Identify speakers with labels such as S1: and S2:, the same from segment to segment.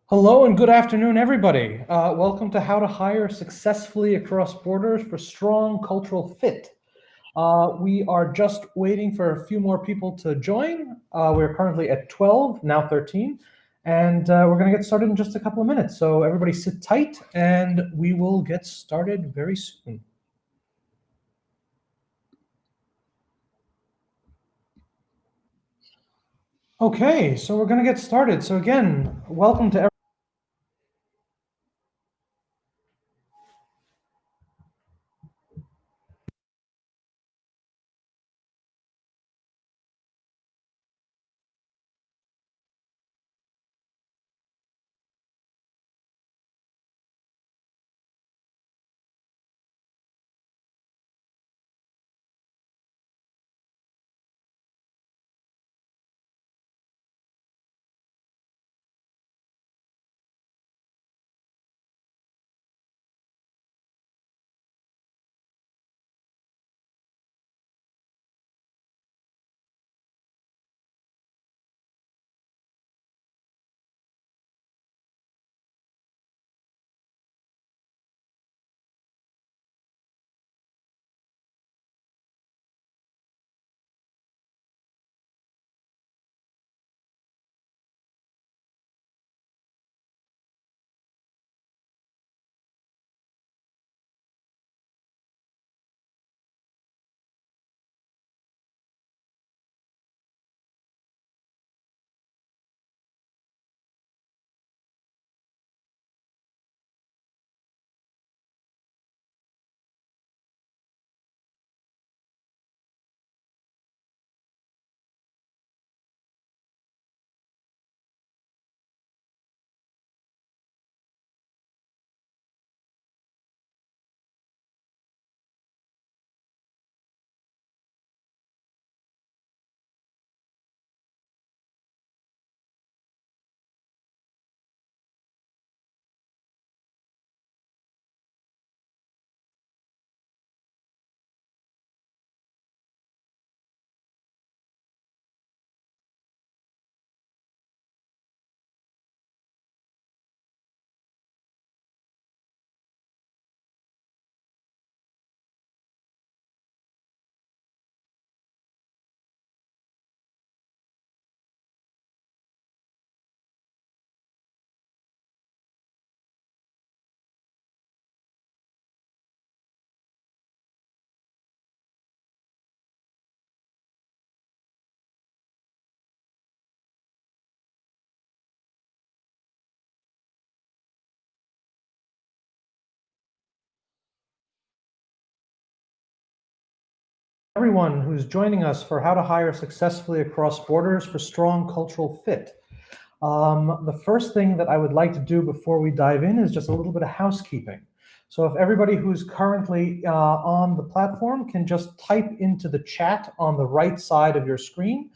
S1: Hello and good afternoon, everybody. Welcome to How to Hire Successfully Across Borders for Strong Cultural Fit. We are just waiting for a few more people to join. We're currently at 12, now 13, and we're going to get started in just a couple of minutes. So everybody sit tight and we will get started very soon. Okay, so we're going to get started. So again, welcome to everyone who's joining us for How to Hire Successfully Across Borders for Strong Cultural Fit. The first thing that I would like to do before we dive in is just a little bit of housekeeping. So if everybody who's currently on the platform can just type into the chat on the right side of your screen,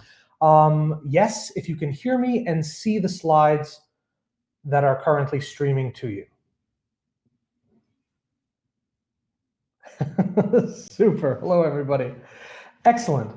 S1: yes, if you can hear me and see the slides that are currently streaming to you. Super. Hello, everybody. Excellent.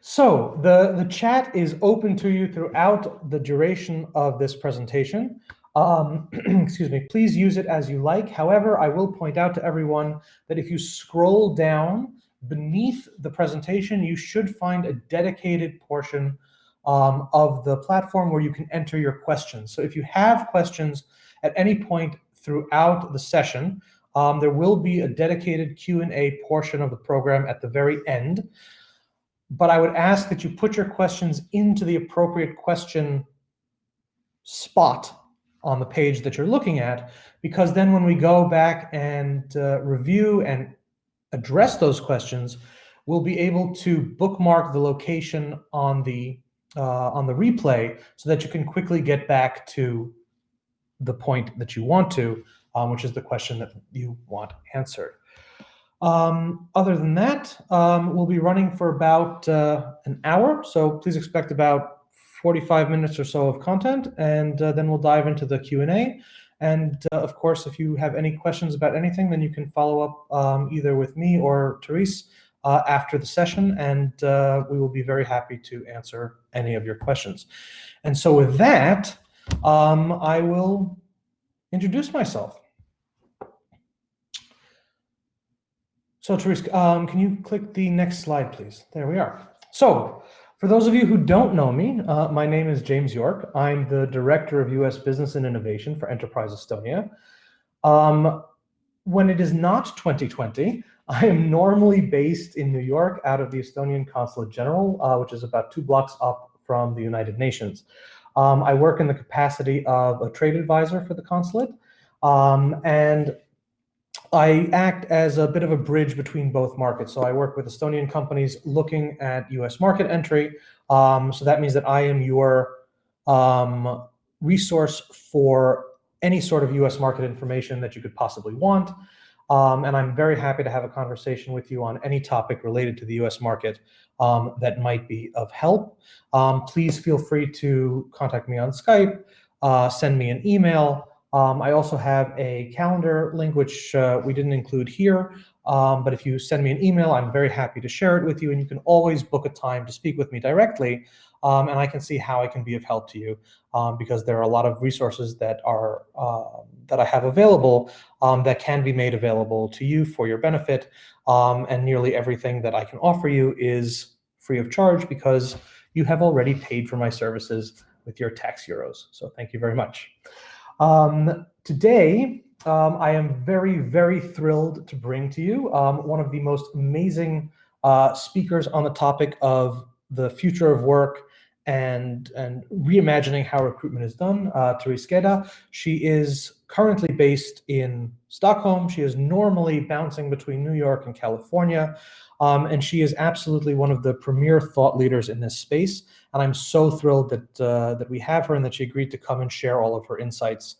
S1: So the chat is open to you throughout the duration of this presentation. Excuse me, please use it as you like. However, I will point out to everyone that if you scroll down beneath the presentation, you should find a dedicated portion of the platform where you can enter your questions. So if you have questions at any point throughout the session, there will be a dedicated Q&A portion of the program at the very end. But I would ask that you put your questions into the appropriate question spot on the page that you're looking at, because then when we go back and review and address those questions, we'll be able to bookmark the location on the replay so that you can quickly get back to the point that you want to, which is the question that you want answered. Other than that, we'll be running for about an hour, so please expect about 45 minutes or so of content, and then we'll dive into the Q&A. And of course, if you have any questions about anything, then you can follow up either with me or Therese after the session, and we will be very happy to answer any of your questions. And so with that, I will introduce myself. So Therese, can you click the next slide, please? There we are. So for those of you who don't know me, my name is James York. I'm the Director of US Business and Innovation for Enterprise Estonia. When it is not 2020, I am normally based in New York out of the Estonian Consulate General, which is about 2 blocks up from the United Nations. I work in the capacity of a trade advisor for the consulate, and I act as a bit of a bridge between both markets. So I work with Estonian companies looking at US market entry. So that means that I am your resource for any sort of US market information that you could possibly want. And I'm very happy to have a conversation with you on any topic related to the US market that might be of help. Please feel free to contact me on Skype, send me an email. I also have a calendar link, which we didn't include here, but if you send me an email, I'm very happy to share it with you, and you can always book a time to speak with me directly, and I can see how I can be of help to you, because there are a lot of resources that are that I have available that can be made available to you for your benefit, and nearly everything that I can offer you is free of charge because you have already paid for my services with your tax euros. So thank you very much. Today, I am very, very thrilled to bring to you one of the most amazing speakers on the topic of the future of work and reimagining how recruitment is done, Therese Gedda. She is currently based in Stockholm. She is normally bouncing between New York and California, and she is absolutely one of the premier thought leaders in this space. And I'm so thrilled that we have her and that she agreed to come and share all of her insights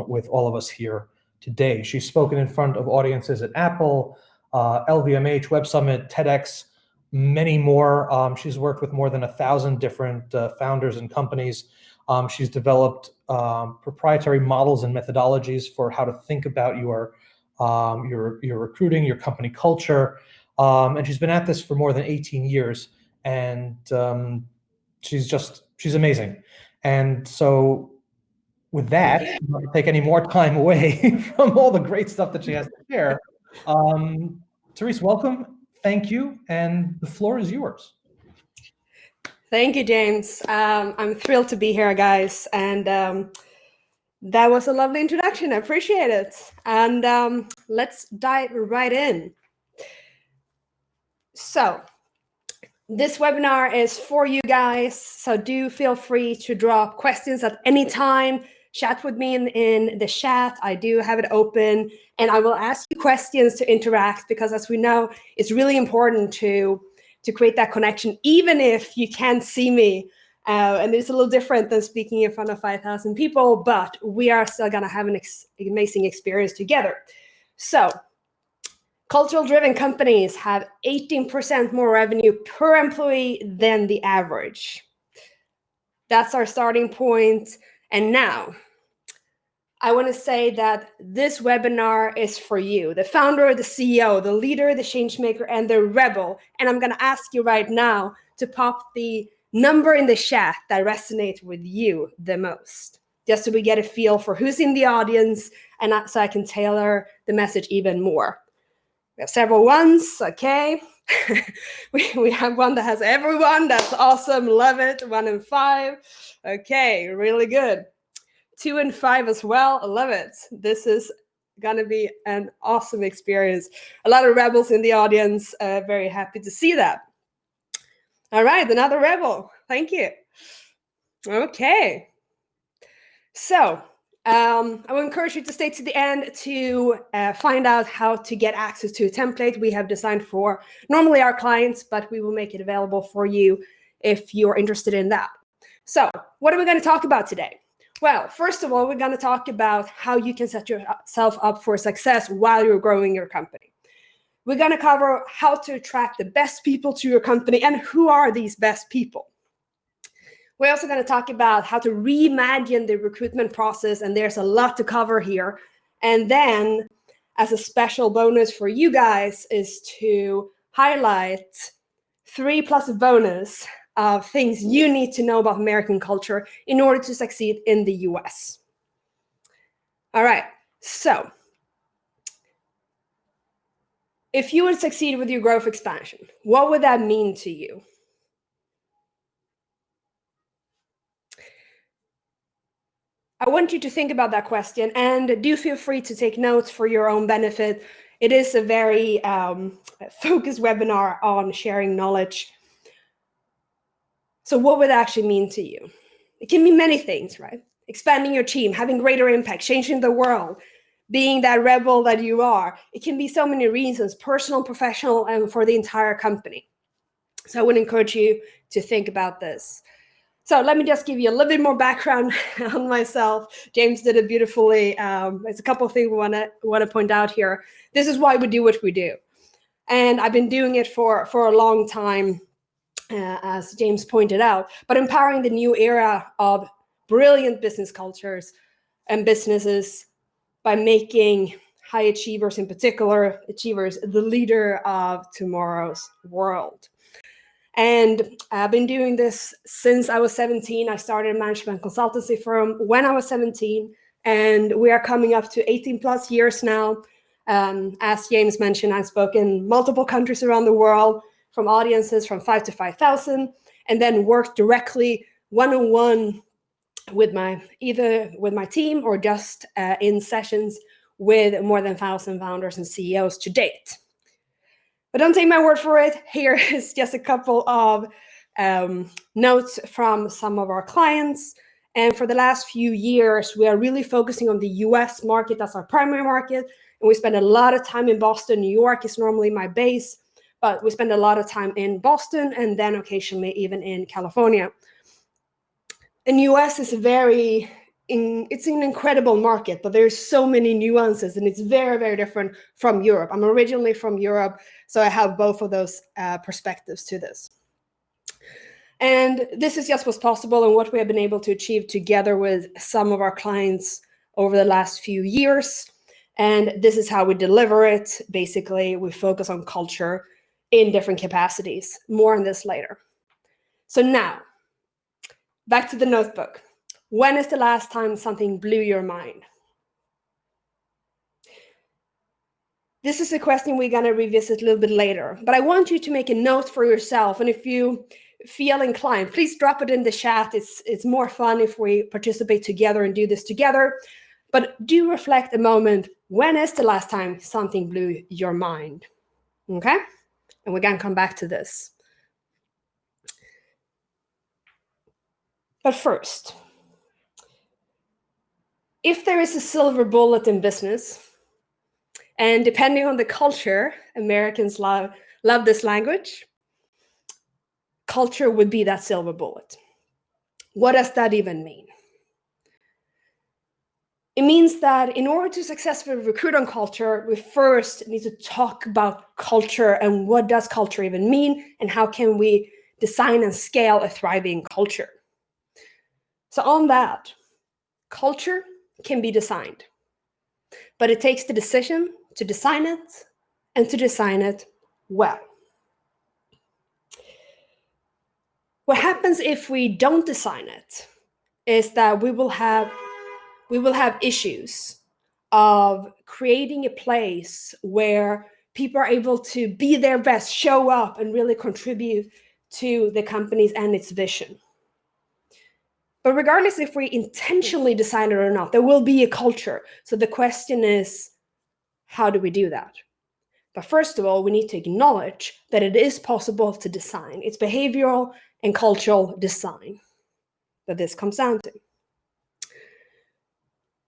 S1: with all of us here today. She's spoken in front of audiences at Apple, LVMH, Web Summit, TEDx, many more. She's worked with more than 1,000 different founders and companies. She's developed proprietary models and methodologies for how to think about your recruiting, your company culture. And she's been at this for more than 18 years. And she's amazing. And so with that, I'm not going to take any more time away from all the great stuff that she has to share. Therese, welcome. Thank you. And the floor is yours.
S2: Thank you, James. I'm thrilled to be here, guys. And that was a lovely introduction. I appreciate it. And let's dive right in. So this webinar is for you guys. So do feel free to drop questions at any time. Chat with me in the chat. I do have it open. And I will ask you questions to interact because, as we know, it's really important to create that connection, even if you can't see me. And it's a little different than speaking in front of 5,000 people, but we are still going to have an amazing experience together. So cultural-driven companies have 18% more revenue per employee than the average. That's our starting point. And now, I want to say that this webinar is for you, the founder, the CEO, the leader, the change maker, and the rebel. And I'm going to ask you right now to pop the number in the chat that resonates with you the most, just so we get a feel for who's in the audience and so I can tailor the message even more. We have several ones, okay. we have one that has everyone. That's awesome. Love it. 1 and 5. Okay, really good. 2 and 5 as well. I love it. This is going to be an awesome experience. A lot of rebels in the audience. Very happy to see that. All right, another rebel. Thank you. Okay. So I will encourage you to stay to the end to find out how to get access to a template we have designed for normally our clients, but we will make it available for you if you're interested in that. So what are we going to talk about today? Well, first of all, we're going to talk about how you can set yourself up for success while you're growing your company. We're going to cover how to attract the best people to your company and who are these best people. We're also going to talk about how to reimagine the recruitment process, and there's a lot to cover here. And then, as a special bonus for you guys, is to highlight 3+ bonus of things you need to know about American culture in order to succeed in the US. All right. So if you would succeed with your growth expansion, what would that mean to you? I want you to think about that question, and do feel free to take notes for your own benefit. It is a very focused webinar on sharing knowledge. So what would that actually mean to you? It can mean many things, right? Expanding your team, having greater impact, changing the world, being that rebel that you are. It can be so many reasons, personal, professional, and for the entire company. So I would encourage you to think about this. So let me just give you a little bit more background on myself. James did it beautifully. There's a couple of things we want to point out here. This is why we do what we do. And I've been doing it for a long time, as James pointed out, but empowering the new era of brilliant business cultures and businesses by making high achievers, in particular achievers, the leader of tomorrow's world. And I've been doing this since I was 17. I started a management consultancy firm when I was 17, and we are coming up to 18 plus years now. As James mentioned, I've spoken in multiple countries around the world, from audiences from 5 to 5,000, and then worked directly one-on-one with either with my team or just in sessions with more than 1,000 founders and CEOs to date. But don't take my word for it. Here is just a couple of notes from some of our clients. And for the last few years, we are really focusing on the US market. That's our primary market. And we spend a lot of time in Boston. New York is normally my base, but we spend a lot of time in Boston and then occasionally even in California. And US is it's an incredible market, but there's so many nuances and it's very, very different from Europe. I'm originally from Europe, so I have both of those perspectives to this. And this is just what's possible and what we have been able to achieve together with some of our clients over the last few years. And this is how we deliver it. Basically, we focus on culture in different capacities. More on this later. So now, back to the notebook. When is the last time something blew your mind? This is a question we're going to revisit a little bit later, but I want you to make a note for yourself. And if you feel inclined, please drop it in the chat. It's more fun if we participate together and do this together. But do reflect a moment. When is the last time something blew your mind? Okay? And we're going to come back to this. But first, if there is a silver bullet in business, and depending on the culture, Americans love this language, culture would be that silver bullet. What does that even mean? It means that in order to successfully recruit on culture, we first need to talk about culture and what does culture even mean and how can we design and scale a thriving culture. So on that, culture can be designed, but it takes the decision to design it and to design it well. What happens if we don't design it is that we will have issues of creating a place where people are able to be their best, show up, and really contribute to the companies and its vision. But regardless if we intentionally design it or not, there will be a culture. So the question is, how do we do that? But first of all, we need to acknowledge that it is possible to design. It's behavioral and cultural design that this comes down to.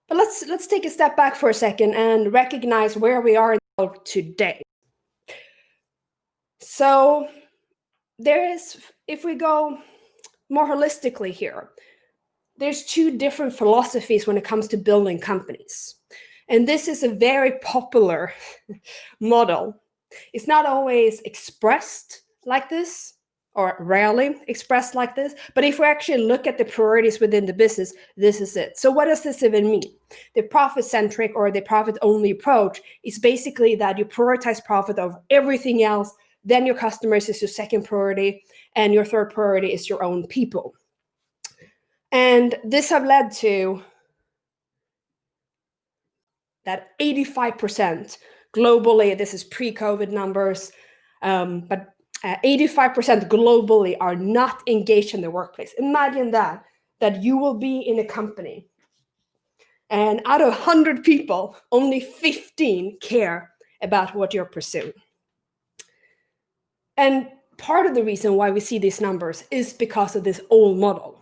S2: But let's take a step back for a second and recognize where we are today. So if we go more holistically here, there's two different philosophies when it comes to building companies. And this is a very popular model. It's not always expressed like this, or rarely expressed like this. But if we actually look at the priorities within the business, this is it. So what does this even mean? The profit-centric or the profit-only approach is basically that you prioritize profit over everything else. Then your customers is your second priority, and your third priority is your own people. And this have led to that 85% globally, this is pre-COVID numbers, but 85% globally are not engaged in the workplace. Imagine that you will be in a company and out of 100 people, only 15 care about what you're pursuing. And part of the reason why we see these numbers is because of this old model.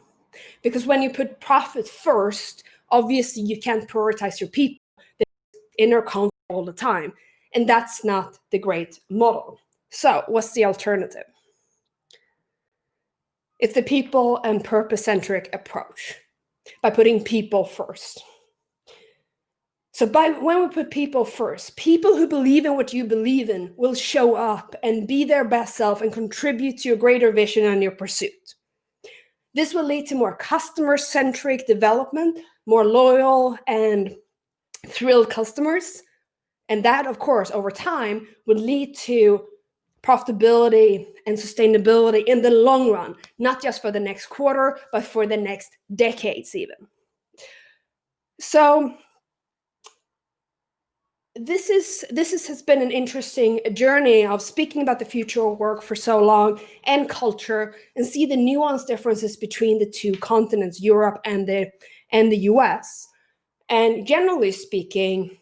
S2: Because when you put profit first, obviously you can't prioritize your people. There's inner conflict all the time. And that's not the great model. So what's the alternative? It's the people and purpose-centric approach by putting people first. So when we put people first, people who believe in what you believe in will show up and be their best self and contribute to your greater vision and your pursuit. This will lead to more customer-centric development, more loyal and thrilled customers. And that, of course, over time would lead to profitability and sustainability in the long run, not just for the next quarter, but for the next decades even. So this has been an interesting journey of speaking about the future of work for so long and culture, and see the nuanced differences between the two continents, Europe and the US. And generally speaking,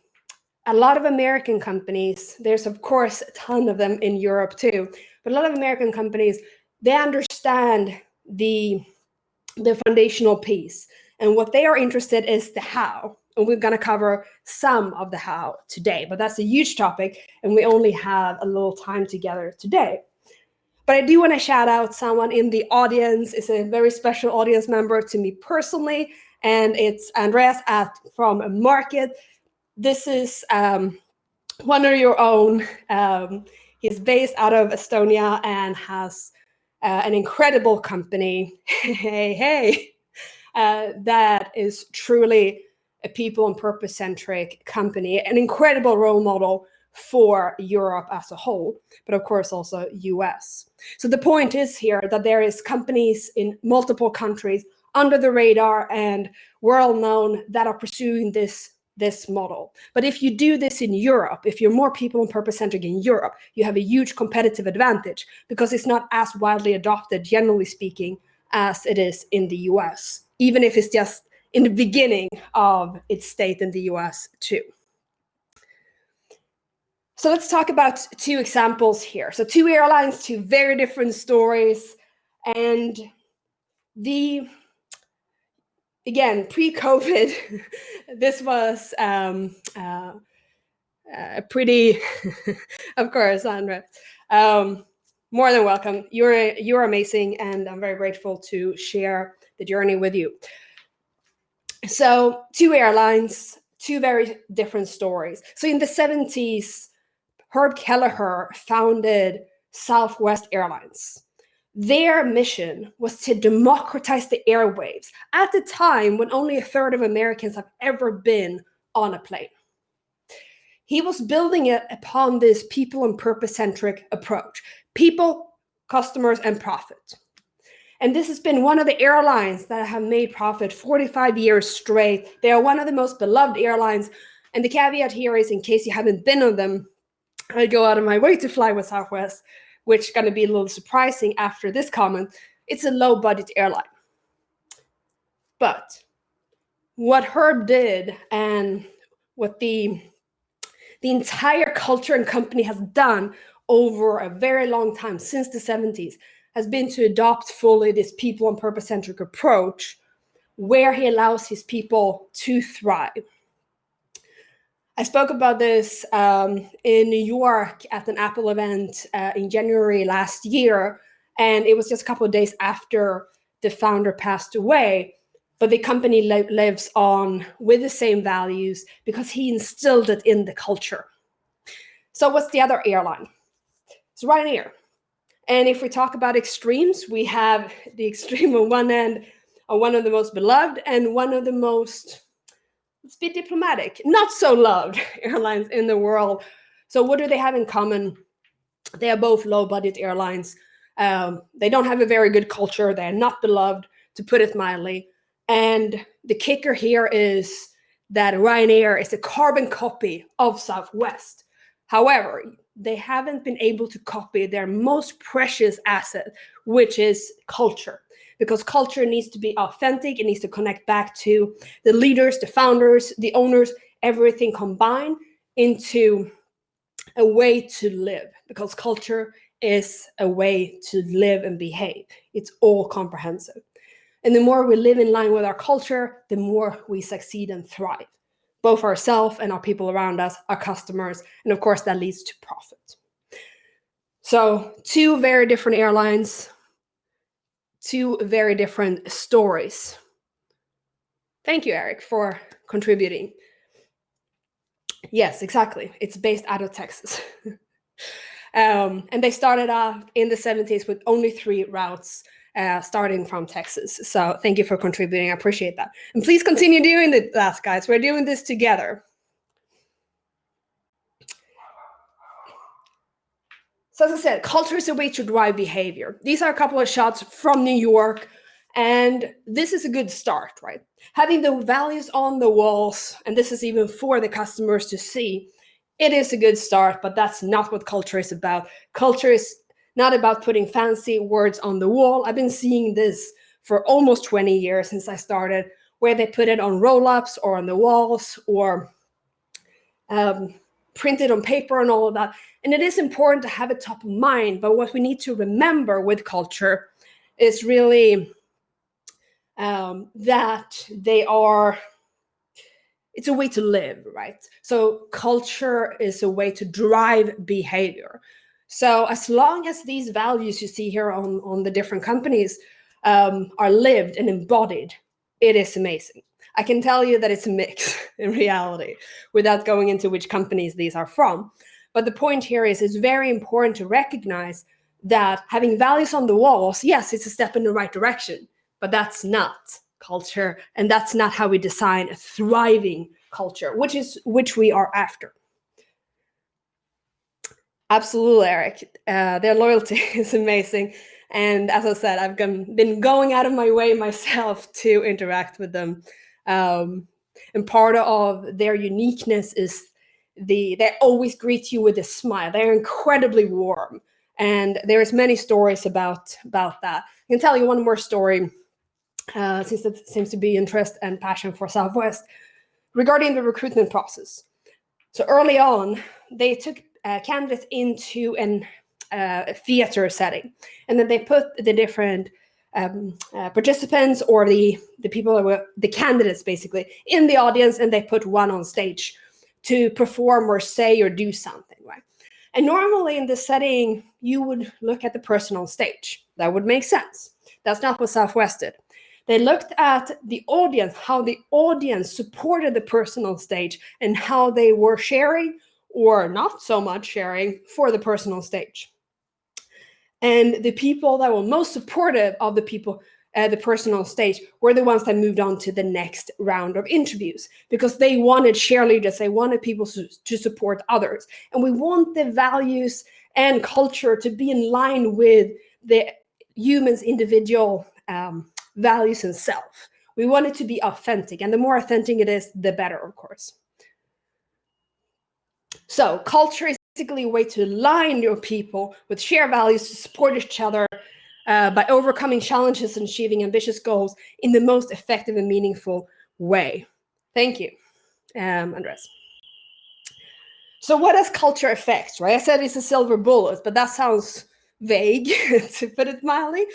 S2: a lot of American companies, there's of course a ton of them in Europe too, but a lot of American companies, they understand the foundational piece. And what they are interested is the how. And we're going to cover some of the how today, but that's a huge topic and we only have a little time together today. But I do want to shout out someone in the audience. It's a very special audience member to me personally, and it's Andreas from Market. This is one of your own. He's based out of Estonia and has an incredible company. hey. That is truly a people and purpose-centric company, an incredible role model for Europe as a whole, but of course also US. So the point is here that there is companies in multiple countries under the radar and well-known that are pursuing this model. But if you do this in Europe, if you're more people and purpose-centric in Europe, you have a huge competitive advantage because it's not as widely adopted, generally speaking, as it is in the US, even if it's just in the beginning of its state in the US too. So let's talk about two examples here. So two airlines, two very different stories. And again, pre-COVID, this was a pretty, of course, Andrea, more than welcome. You're amazing, and I'm very grateful to share the journey with you. So two airlines, two very different stories. So in the 70s, Herb Kelleher founded Southwest Airlines. Their mission was to democratize the airwaves at the time when only a third of Americans have ever been on a plane. He was building it upon this people and purpose-centric approach. People, customers, and profit. And this has been one of the airlines that have made profit 45 years straight. They are one of the most beloved airlines. And the caveat here is, in case you haven't been on them, I go out of my way to fly with Southwest, which is going to be a little surprising after this comment. It's a low-budget airline. But what Herb did and what the entire culture and company has done over a very long time, since the 70s, has been to adopt fully this people and purpose-centric approach where he allows his people to thrive. I spoke about this in New York at an Apple event in January last year, and it was just a couple of days after the founder passed away, but the company lives on with the same values because he instilled it in the culture. So what's the other airline? It's Ryanair. And if we talk about extremes, we have the extreme on one end of one of the most beloved and one of the most, let's be diplomatic, not so loved airlines in the world. So what do they have in common? They are both low-budget airlines. They don't have a very good culture. They're not beloved, to put it mildly. And the kicker here is that Ryanair is a carbon copy of Southwest. However, they haven't been able to copy their most precious asset, which is culture. Because culture needs to be authentic, it needs to connect back to the leaders, the founders, the owners, everything combined into a way to live. Because culture is a way to live and behave. It's all comprehensive. And the more we live in line with our culture, the more we succeed and thrive, both ourselves and our people around us, our customers, and of course that leads to profit. So 2 very different airlines, 2 very different stories. Thank you, Eric, for contributing. Yes, exactly. It's based out of Texas. And they started off in the 70s with only 3 routes starting from Texas. So thank you for contributing. I appreciate that. And please continue doing that, guys. We're doing this together. So as I said, culture is a way to drive behavior. These are a couple of shots from New York, and this is a good start, right? Having the values on the walls, and this is even for the customers to see, it is a good start, but that's not what culture is about. Culture is not about putting fancy words on the wall. I've been seeing this for almost 20 years since I started, where they put it on roll-ups or on the walls or printed on paper and all of that. And it is important to have it top of mind, but what we need to remember with culture is really that it's a way to live, right? So culture is a way to drive behavior. So as long as these values you see here on the different companies are lived and embodied, it is amazing. I can tell you that it's a mix in reality without going into which companies these are from. But the point here is it's very important to recognize that having values on the walls, yes, it's a step in the right direction, but that's not culture, and that's not how we design a thriving culture, which we are after. Absolutely, Eric. Their loyalty is amazing. And as I said, I've been going out of my way myself to interact with them. And part of their uniqueness is they always greet you with a smile. They're incredibly warm. And there's many stories about that. I can tell you one more story, since it seems to be interest and passion for Southwest, regarding the recruitment process. So early on, they took candidates into a theater setting, and then they put the different participants or the people that were the candidates basically in the audience, and they put one on stage to perform or say or do something, right? And normally in this setting, you would look at the person on stage. That would make sense. That's not what Southwest did. They looked at the audience, how the audience supported the person on stage, and how they were sharing or not so much sharing for the person on stage. And the people that were most supportive of the person on stage were the ones that moved on to the next round of interviews, because they wanted cheerleaders, they wanted people to support others. And we want the values and culture to be in line with the human's individual values and self. We want it to be authentic, and the more authentic it is, the better, of course. So culture is basically a way to align your people with shared values to support each other by overcoming challenges and achieving ambitious goals in the most effective and meaningful way. Thank you, Andres. So what does culture affect, right? I said it's a silver bullet, but that sounds vague, to put it mildly.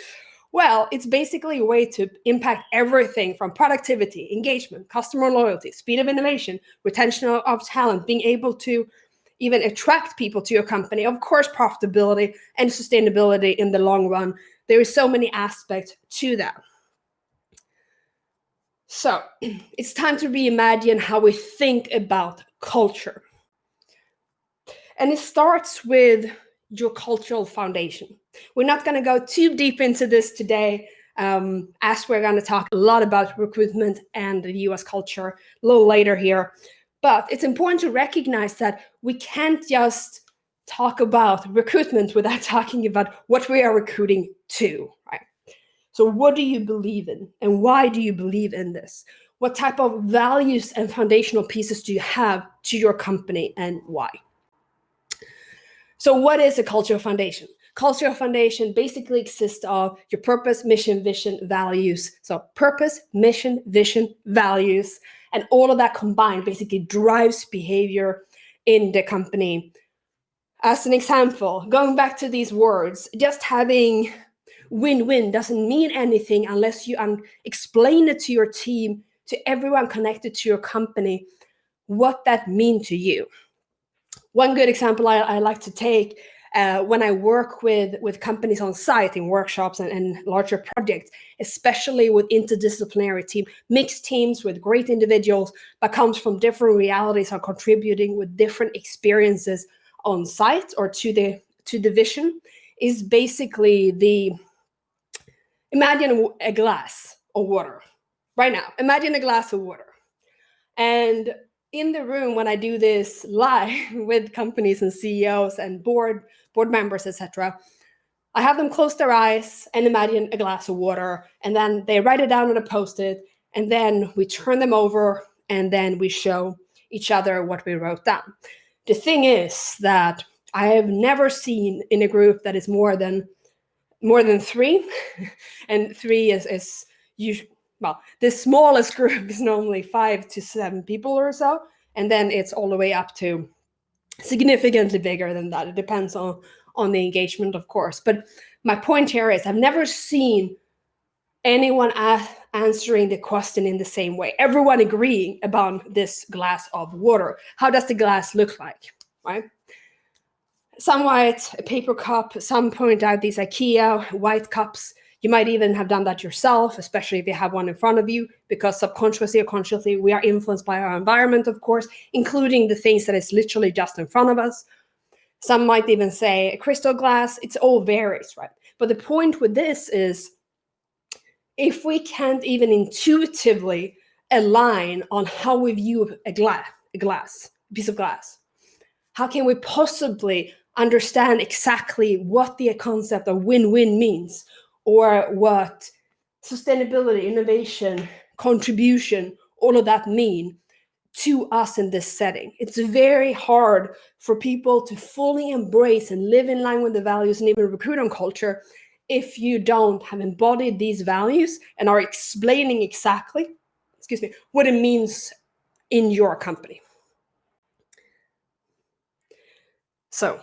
S2: Well, it's basically a way to impact everything from productivity, engagement, customer loyalty, speed of innovation, retention of talent, being able to even attract people to your company, of course, profitability and sustainability in the long run. There is so many aspects to that. So it's time to reimagine how we think about culture. And it starts with your cultural foundation. We're not going to go too deep into this today, as we're going to talk a lot about recruitment and the US culture a little later here. But it's important to recognize that we can't just talk about recruitment without talking about what we are recruiting to, right? So what do you believe in, and why do you believe in this? What type of values and foundational pieces do you have to your company, and why? So what is a cultural foundation? Cultural foundation basically consists of your purpose, mission, vision, values. So purpose, mission, vision, values, and all of that combined basically drives behavior in the company. As an example, going back to these words, just having win-win doesn't mean anything unless you explain it to your team, to everyone connected to your company, what that means to you. One good example I like to take when I work with companies on site in workshops and larger projects, especially with interdisciplinary team, mixed teams with great individuals that comes from different realities, are contributing with different experiences on site or to the vision, is basically imagine a glass of water. Right now, imagine a glass of water. And in the room, when I do this live with companies and CEOs and board members, etc., I have them close their eyes and imagine a glass of water, and then they write it down on a Post-it, and then we turn them over, and then we show each other what we wrote down. The thing is that I have never seen in a group that is more than 3, and 3 is usually, well, the smallest group is normally 5 to 7 people or so, and then it's all the way up to significantly bigger than that. It depends on the engagement, of course. But my point here is I've never seen anyone answering the question in the same way. Everyone agreeing about this glass of water. How does the glass look like, right? Some white, a paper cup. Some point out these IKEA white cups. You might even have done that yourself, especially if you have one in front of you, because subconsciously or consciously, we are influenced by our environment, of course, including the things that is literally just in front of us. Some might even say a crystal glass. It's all varies, right? But the point with this is, if we can't even intuitively align on how we view a piece of glass, how can we possibly understand exactly what the concept of win-win means, or what sustainability, innovation, contribution, all of that mean to us in this setting? It's very hard for people to fully embrace and live in line with the values and even recruit on culture if you don't have embodied these values and are explaining exactly, what it means in your company. So,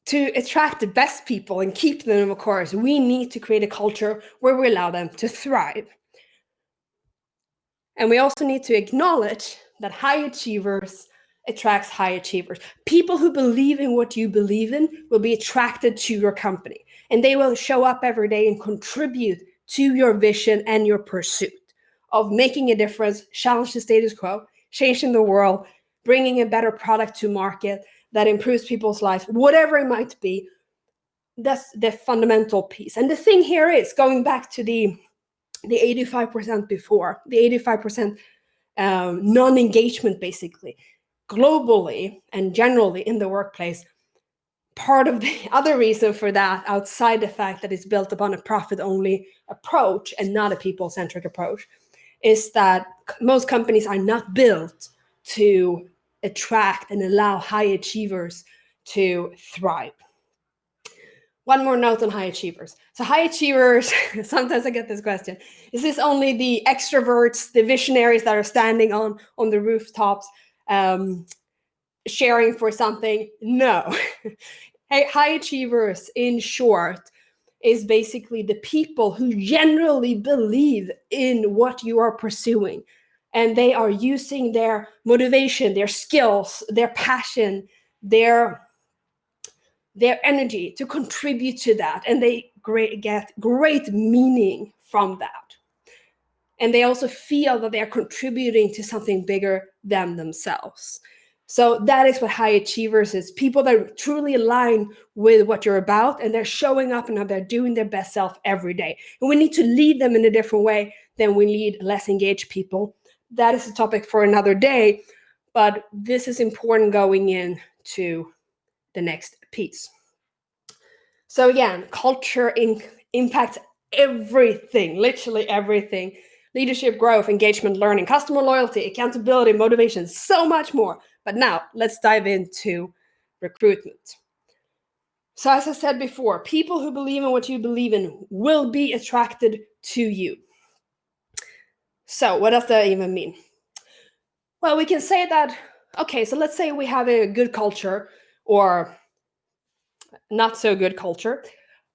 S2: to attract the best people and keep them, of course, we need to create a culture where we allow them to thrive. And we also need to acknowledge that high achievers attracts high achievers. People who believe in what you believe in will be attracted to your company, and they will show up every day and contribute to your vision and your pursuit of making a difference, challenge the status quo, changing the world, bringing a better product to market that improves people's lives, whatever it might be. That's the fundamental piece. And the thing here is, going back to the 85% before, the 85% non-engagement, basically, globally and generally in the workplace, part of the other reason for that, outside the fact that it's built upon a profit-only approach and not a people-centric approach, is that most companies are not built to attract and allow high achievers to thrive. One more note on high achievers. So high achievers, sometimes I get this question, is this only the extroverts, the visionaries that are standing on the rooftops, sharing for something? No. Hey, high achievers, in short, is basically the people who generally believe in what you are pursuing. And they are using their motivation, their skills, their passion, their energy to contribute to that. And they get great meaning from that. And they also feel that they're contributing to something bigger than themselves. So that is what high achievers is. People that truly align with what you're about, and they're showing up and they're doing their best self every day. And we need to lead them in a different way than we lead less engaged people. That is a topic for another day, but this is important going into the next piece. So again, culture impacts everything, literally everything. Leadership, growth, engagement, learning, customer loyalty, accountability, motivation, so much more. But now let's dive into recruitment. So as I said before, people who believe in what you believe in will be attracted to you. So what does that even mean? Well, we can say that, okay, so let's say we have a good culture or not so good culture,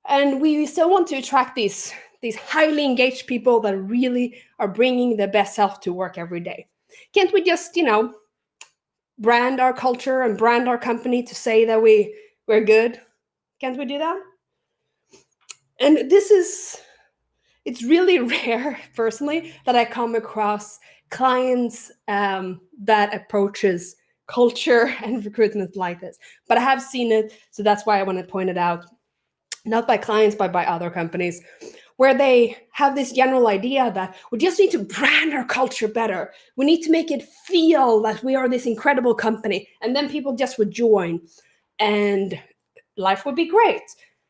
S2: and we still want to attract these highly engaged people that really are bringing their best self to work every day. Can't we just, brand our culture and brand our company to say that we're good? Can't we do that? And it's really rare, personally, that I come across clients that approaches culture and recruitment like this. But I have seen it, so that's why I want to point it out. Not by clients, but by other companies, where they have this general idea that we just need to brand our culture better. We need to make it feel that we are this incredible company, and then people just would join, and life would be great.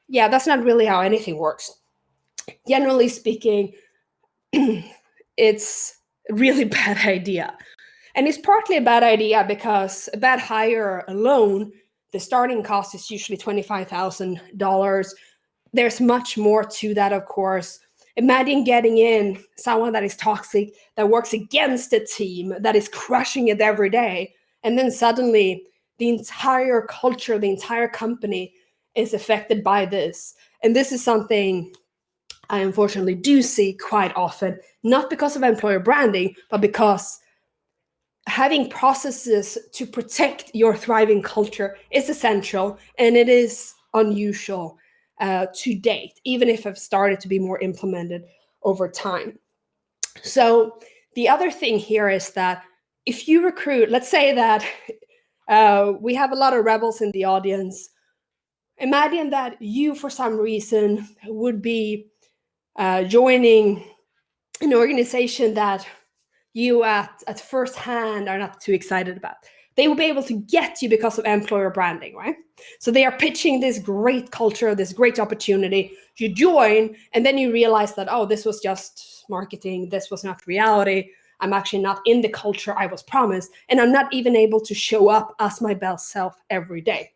S2: Yeah, that's not really how anything works. Generally speaking, it's a really bad idea. And it's partly a bad idea because a bad hire alone, the starting cost is usually $25,000. There's much more to that, of course. Imagine getting in someone that is toxic, that works against the team, that is crushing it every day. And then suddenly the entire culture, the entire company is affected by this. And this is something I unfortunately do see quite often, not because of employer branding, but because having processes to protect your thriving culture is essential, and it is unusual to date, even if it's started to be more implemented over time. So the other thing here is that if you recruit, let's say that we have a lot of rebels in the audience. Imagine that you, for some reason, would be joining an organization that you at first hand are not too excited about. They will be able to get you because of employer branding, right? So they are pitching this great culture, this great opportunity. You join, and then you realize that, oh, this was just marketing. This was not reality. I'm actually not in the culture I was promised, and I'm not even able to show up as my best self every day.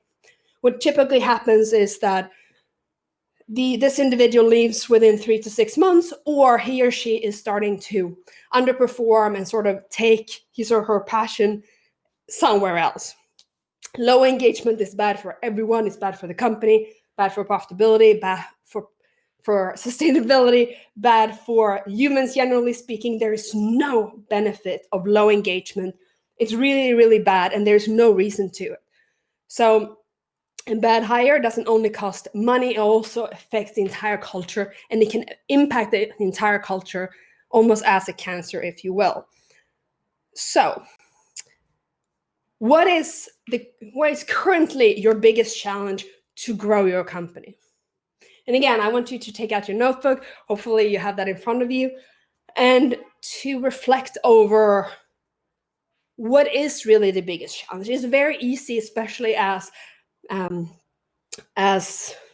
S2: What typically happens is that this individual leaves within 3 to 6 months, or he or she is starting to underperform and sort of take his or her passion somewhere else. Low engagement is bad for everyone. It's bad for the company, bad for profitability, bad for sustainability, bad for humans generally speaking. There is no benefit of low engagement. It's really, really bad, and there's no reason to it. So a bad hire doesn't only cost money, it also affects the entire culture, and it can impact the entire culture almost as a cancer, if you will. So, what is currently your biggest challenge to grow your company? And again, I want you to take out your notebook. Hopefully you have that in front of you, and to reflect over what is really the biggest challenge. It's very easy, especially as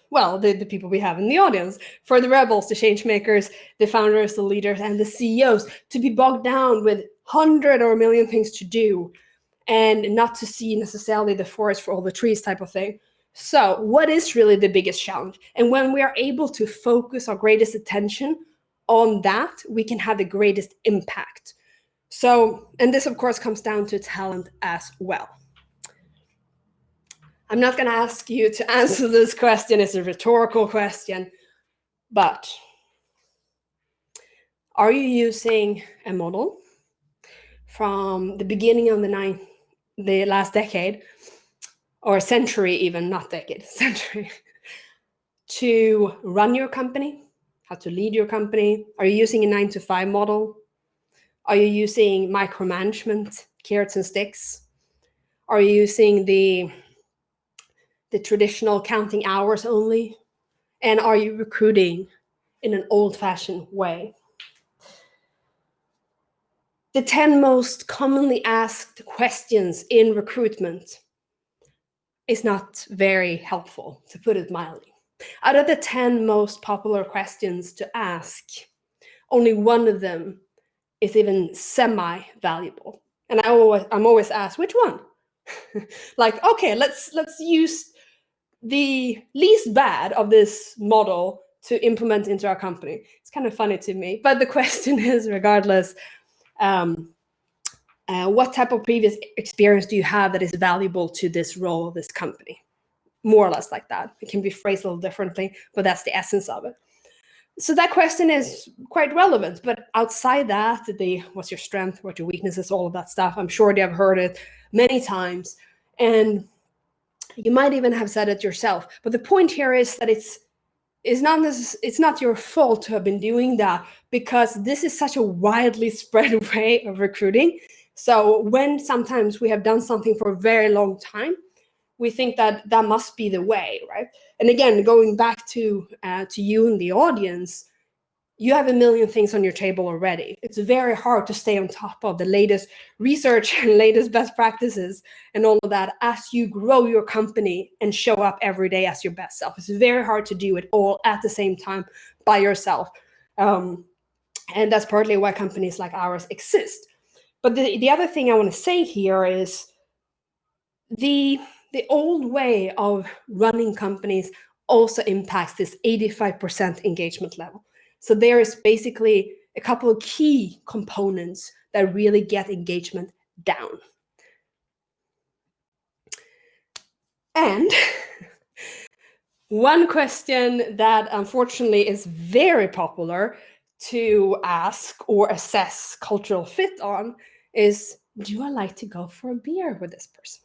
S2: well, the people we have in the audience, for the rebels, the change makers, the founders, the leaders, and the CEOs, to be bogged down with 100 or a million things to do and not to see necessarily the forest for all the trees type of thing. So what is really the biggest challenge? And when we are able to focus our greatest attention on that, we can have the greatest impact. So, and this of course comes down to talent as well. I'm not going to ask you to answer this question. It's a rhetorical question. But are you using a model from the beginning of the last decade, or century even, not decade, century, to run your company, how to lead your company? Are you using a 9-to-5 model? Are you using micromanagement, carrots and sticks? Are you using the traditional counting hours only? And are you recruiting in an old-fashioned way? The 10 most commonly asked questions in recruitment is not very helpful, to put it mildly. Out of the 10 most popular questions to ask, only one of them is even semi-valuable. And I'm always asked, which one? Like, okay, let's use the least bad of this model to implement into our company. It's kind of funny to me, but the question is, regardless, what type of previous experience do you have that is valuable to this role, this company? More or less like that. It can be phrased a little differently, but that's the essence of it. So that question is quite relevant. But outside that, what's your strength, what's your weaknesses, all of that stuff, I'm sure they have heard it many times. And you might even have said it yourself. But the point here is that it's not your fault to have been doing that, because this is such a widely spread way of recruiting. So when sometimes we have done something for a very long time, we think that that must be the way, right? And again, going back to you and the audience, you have a million things on your table already. It's very hard to stay on top of the latest research and latest best practices and all of that as you grow your company and show up every day as your best self. It's very hard to do it all at the same time by yourself. And that's partly why companies like ours exist. But the other thing I want to say here is the old way of running companies also impacts this 85% engagement level. So there is basically a couple of key components that really get engagement down. And one question that unfortunately is very popular to ask or assess cultural fit on is, do I like to go for a beer with this person?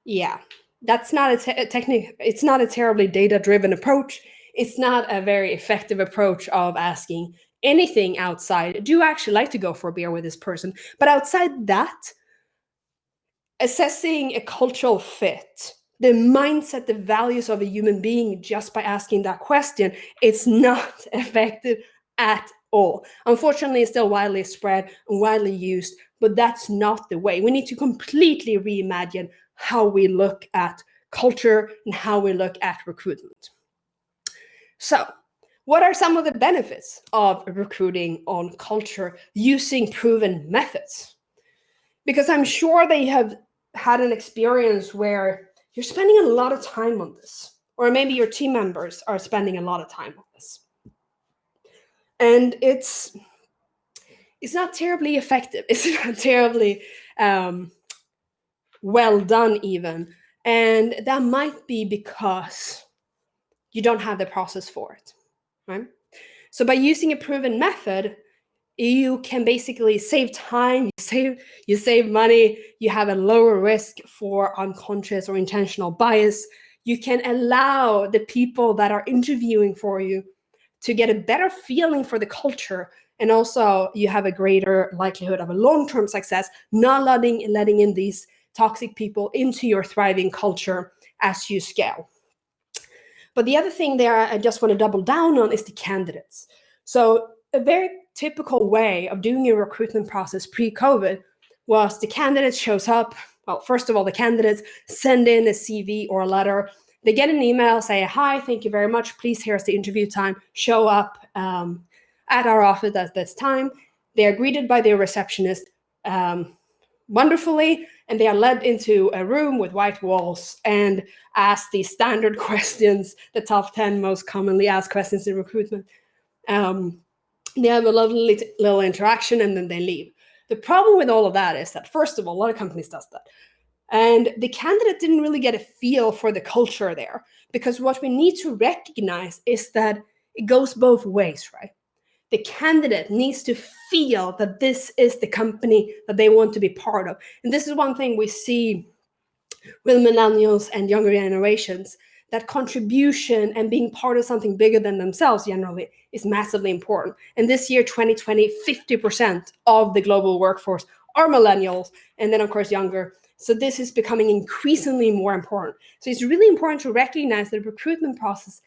S2: Yeah, that's not it's not a terribly data-driven approach. It's not a very effective approach of asking anything outside, do you actually like to go for a beer with this person? But outside that, assessing a cultural fit, the mindset, the values of a human being just by asking that question, it's not effective at all. Unfortunately, it's still widely spread and widely used, but that's not the way. We need to completely reimagine how we look at culture and how we look at recruitment. So, what are some of the benefits of recruiting on culture using proven methods? Because I'm sure they have had an experience where you're spending a lot of time on this, or maybe your team members are spending a lot of time on this. And it's not terribly effective. It's not terribly well done even. And that might be because you don't have the process for it, right? So by using a proven method, you can basically save time, you save money, you have a lower risk for unconscious or intentional bias. You can allow the people that are interviewing for you to get a better feeling for the culture, and also you have a greater likelihood of a long-term success, not letting in these toxic people into your thriving culture as you scale. But the other thing there I just want to double down on is the candidates. So a very typical way of doing a recruitment process pre-COVID was the candidate shows up. Well, first of all, the candidates send in a CV or a letter. They get an email, say, hi, thank you very much. Please, here's the interview time. Show up at our office at this time. They are greeted by their receptionist wonderfully, and they are led into a room with white walls and asked the standard questions, the top 10 most commonly asked questions in recruitment. They have a lovely little interaction and then they leave. The problem with all of that is that, first of all, a lot of companies does that. And the candidate didn't really get a feel for the culture there, because what we need to recognize is that it goes both ways, right? The candidate needs to feel that this is the company that they want to be part of. And this is one thing we see with millennials and younger generations, that contribution and being part of something bigger than themselves generally is massively important. And this year, 2020, 50% of the global workforce are millennials, and then of course younger. So this is becoming increasingly more important. So it's really important to recognize that the recruitment process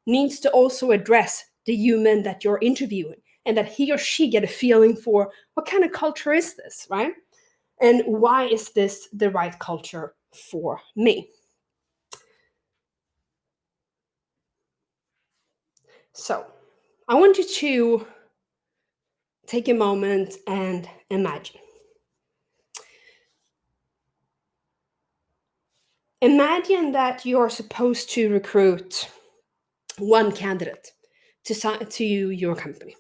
S2: needs to also address the human that you're interviewing, and that he or she get a feeling for what kind of culture is this, right? And why is this the right culture for me? So I want you to take a moment and imagine. Imagine that you're supposed to recruit one candidate to your company.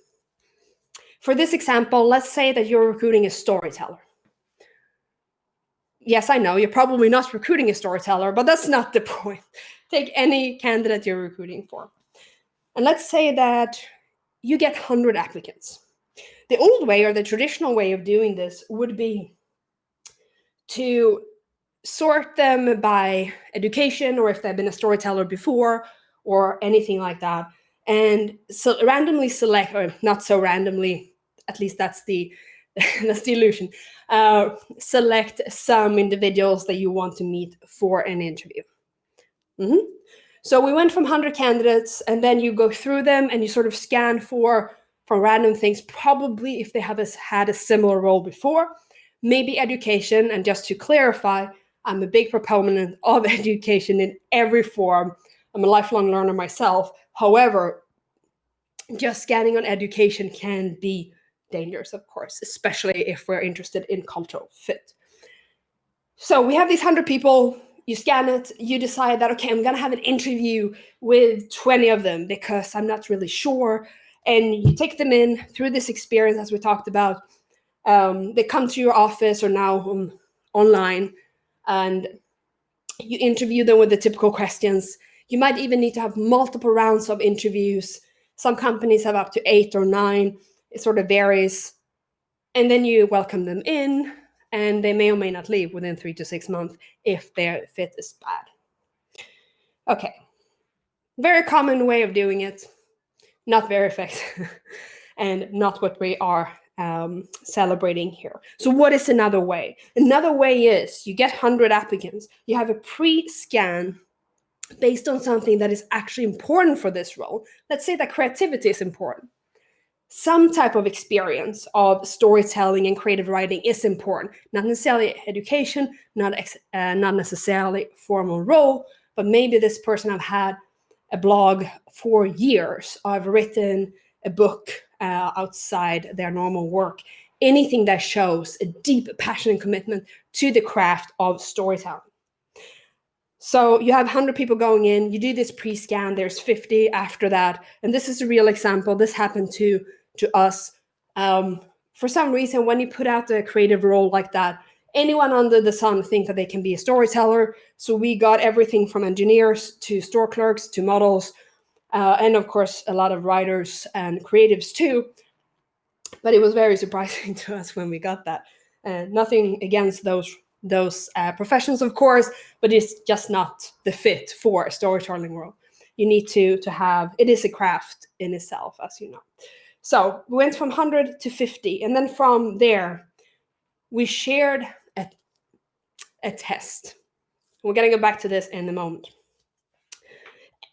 S2: For this example, let's say that you're recruiting a storyteller. Yes, I know, you're probably not recruiting a storyteller, but that's not the point. Take any candidate you're recruiting for. And let's say that you get 100 applicants. The old way, or the traditional way of doing this, would be to sort them by education, or if they've been a storyteller before, or anything like that, and so randomly select, or not so randomly, at least that's the that's the illusion. Select some individuals that you want to meet for an interview. Mm-hmm. So we went from 100 candidates, and then you go through them and you sort of scan for random things, probably if they have had a similar role before, maybe education. And just to clarify, I'm a big proponent of education in every form. I'm a lifelong learner myself. However, just scanning on education can be dangerous, of course, especially if we're interested in cultural fit. So we have these 100 people, you scan it, you decide that, okay, I'm gonna have an interview with 20 of them because I'm not really sure. And you take them in through this experience, as we talked about. They come to your office or now online, and you interview them with the typical questions. You might even need to have multiple rounds of interviews. Some companies have up to 8 or 9. It sort of varies. And then you welcome them in, and they may or may not leave within 3 to 6 months if their fit is bad. Okay, very common way of doing it, not very effective, and not what we are celebrating here. So what is another way? Another way is you get 100 applicants, you have a pre-scan based on something that is actually important for this role. Let's say that creativity is important. Some type of experience of storytelling and creative writing is important. Not necessarily education, not necessarily formal role, but maybe this person have had a blog for years, or have written a book outside their normal work. Anything that shows a deep passion and commitment to the craft of storytelling. So you have 100 people going in, you do this pre-scan, there's 50 after that. And this is a real example. This happened to us. For some reason, when you put out a creative role like that, anyone under the sun think that they can be a storyteller. So we got everything from engineers to store clerks to models, and of course, a lot of writers and creatives too. But it was very surprising to us when we got that. Nothing against those professions, of course, but it's just not the fit for a storytelling role. You need to have, it is a craft in itself, as you know. So we went from 100 to 50, and then from there, we shared a test. We're going to go back to this in a moment.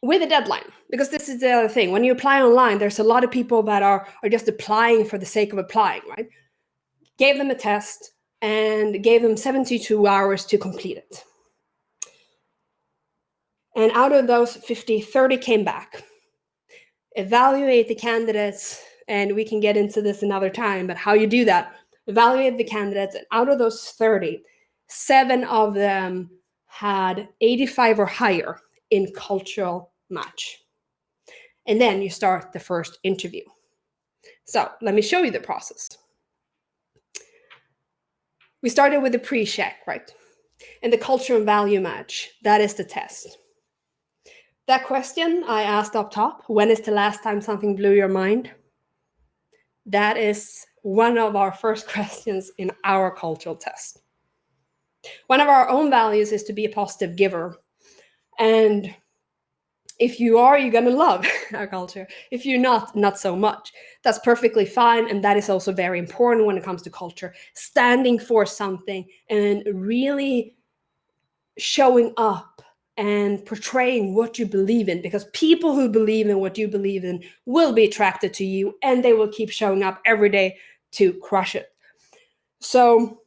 S2: With a deadline, because this is the other thing. When you apply online, there's a lot of people that are just applying for the sake of applying, right? Gave them a test and gave them 72 hours to complete it. And out of those 50, 30 came back. Evaluate the candidates, and we can get into this another time, but how you do that, evaluate the candidates, and out of those 30, 7 of them had 85 or higher in cultural match. And then you start the first interview. So let me show you the process. We started with the pre-check, right? And the culture and value match, that is the test. That question I asked up top, when is the last time something blew your mind? That is one of our first questions in our cultural test. One of our own values is to be a positive giver. And if you are, you're going to love our culture. If you're not so much. That's perfectly fine. And that is also very important when it comes to culture. Standing for something and really showing up and portraying what you believe in, because people who believe in what you believe in will be attracted to you, and they will keep showing up every day to crush it. So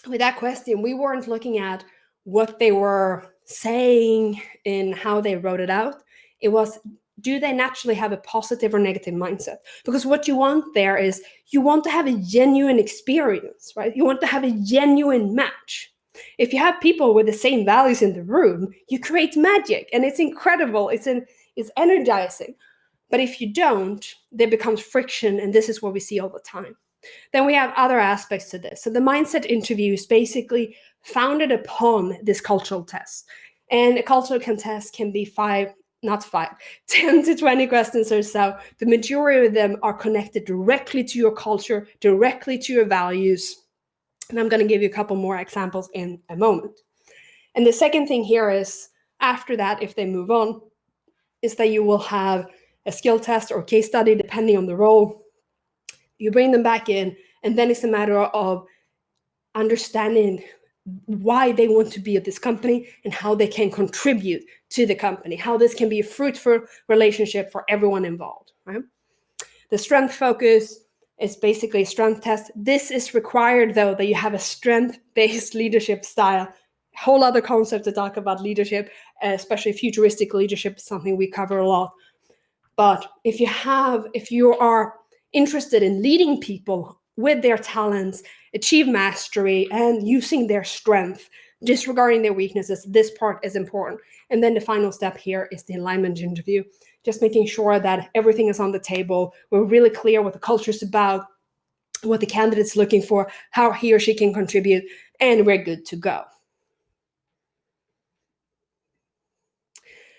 S2: with that question, we weren't looking at what they were saying and how they wrote it out. It was, do they naturally have a positive or negative mindset? Because what you want there is you want to have a genuine experience, right? You want to have a genuine match. If you have people with the same values in the room, you create magic, and it's incredible. It's energizing. But if you don't, there becomes friction, and this is what we see all the time. Then we have other aspects to this. So the mindset interview is basically founded upon this cultural test. And a cultural test can be 10 to 20 questions or so. The majority of them are connected directly to your culture, directly to your values. And I'm going to give you a couple more examples in a moment. And the second thing here is, after that, if they move on, is that you will have a skill test or case study, depending on the role. You bring them back in, and then it's a matter of understanding why they want to be at this company and how they can contribute to the company, how this can be a fruitful relationship for everyone involved, right? The strength focus is basically a strength test. This is required, though, that you have a strength-based leadership style. Whole other concept to talk about leadership, especially futuristic leadership, is something we cover a lot. But if you are interested in leading people with their talents, achieve mastery, and using their strength, disregarding their weaknesses, this part is important. And then the final step here is the alignment interview, just making sure that everything is on the table. We're really clear what the culture is about, what the candidate's looking for, how he or she can contribute, and we're good to go.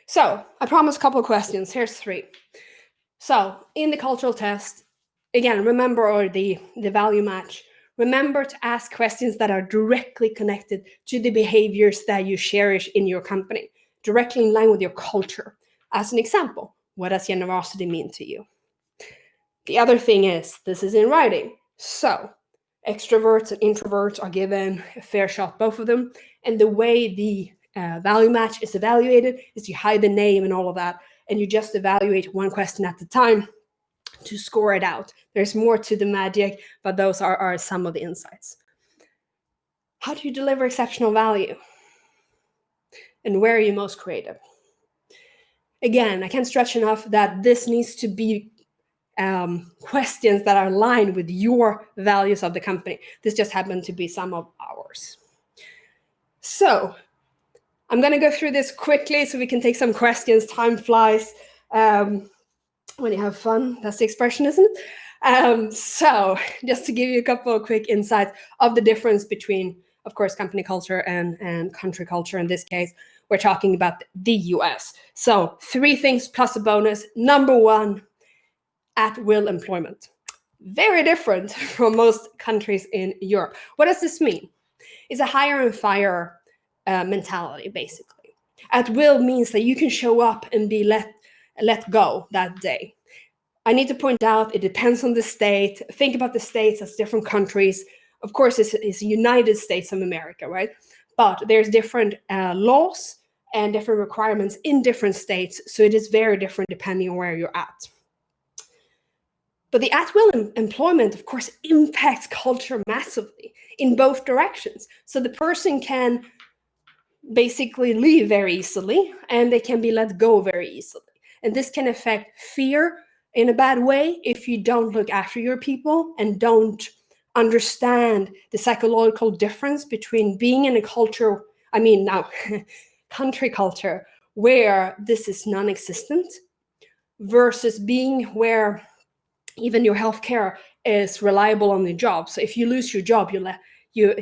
S2: So I promised a couple of questions. Here's 3. So in the cultural test, again, remember, or the value match, remember to ask questions that are directly connected to the behaviors that you cherish in your company, directly in line with your culture. As an example, what does generosity mean to you? The other thing is, this is in writing. So extroverts and introverts are given a fair shot, both of them. And the way the value match is evaluated is you hide the name and all of that, and you just evaluate one question at a time to score it out. There's more to the magic, but those are some of the insights. How do you deliver exceptional value? And where are you most creative? Again, I can't stretch enough that this needs to be questions that are aligned with your values of the company. This just happened to be some of ours. So I'm going to go through this quickly so we can take some questions. Time flies when you have fun. That's the expression, isn't it? So just to give you a couple of quick insights of the difference between, of course, company culture and country culture. In this case, we're talking about the US. So 3 things plus a bonus. Number 1, at-will employment. Very different from most countries in Europe. What does this mean? It's a hire and fire mentality, basically. At will means that you can show up and be let go that day. I need to point out, it depends on the state. Think about the states as different countries. Of course, it's United States of America, right? But there's different laws and different requirements in different states. So it is very different depending on where you're at. But the at-will employment, of course, impacts culture massively in both directions. So the person can basically leave very easily, and they can be let go very easily. And this can affect fear in a bad way if you don't look after your people and don't understand the psychological difference between being in a culture, country culture, where this is non-existent, versus being where even your healthcare is reliable on the job. So if you lose your job, you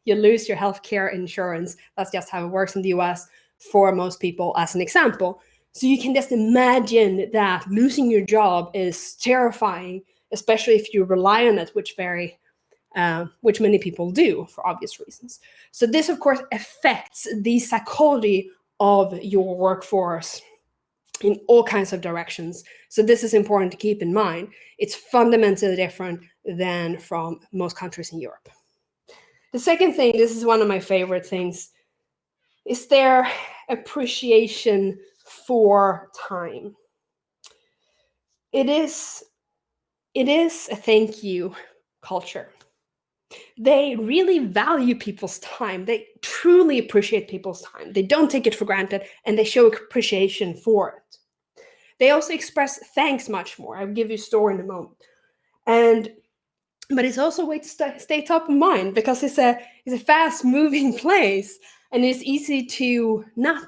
S2: lose your healthcare insurance. That's just how it works in the US for most people, as an example. So you can just imagine that losing your job is terrifying, especially if you rely on it, which many people do for obvious reasons. So this, of course, affects the psychology of your workforce in all kinds of directions. So this is important to keep in mind. It's fundamentally different than from most countries in Europe. The second thing, this is one of my favorite things, is their appreciation for time. It is a thank you culture. They really value people's time. They truly appreciate people's time. They don't take it for granted, and they show appreciation for it. They also express thanks much more. I'll give you a story in a moment. But it's also a way to stay top of mind, because it's a fast moving place, and it's easy to not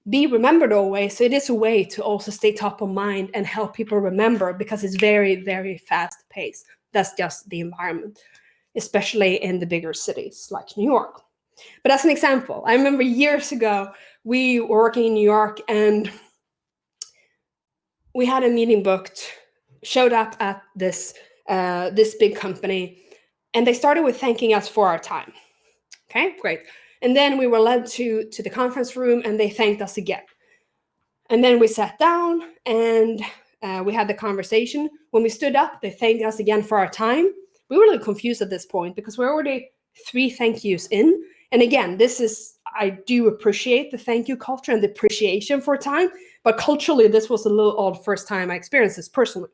S2: be remembered always. So it is a way to also stay top of mind and help people remember, because it's very, very fast paced. That's just the environment, especially in the bigger cities like New York. But as an example, I remember years ago, we were working in New York, and we had a meeting booked, showed up at this big company, and they started with thanking us for our time. Okay, great. And then we were led to the conference room, and they thanked us again. And then we sat down, and we had the conversation. When we stood up, they thanked us again for our time. We were a little confused at this point, because we're already 3 thank yous in. And again, I do appreciate the thank you culture and the appreciation for time, but culturally, this was a little odd first time I experienced this personally.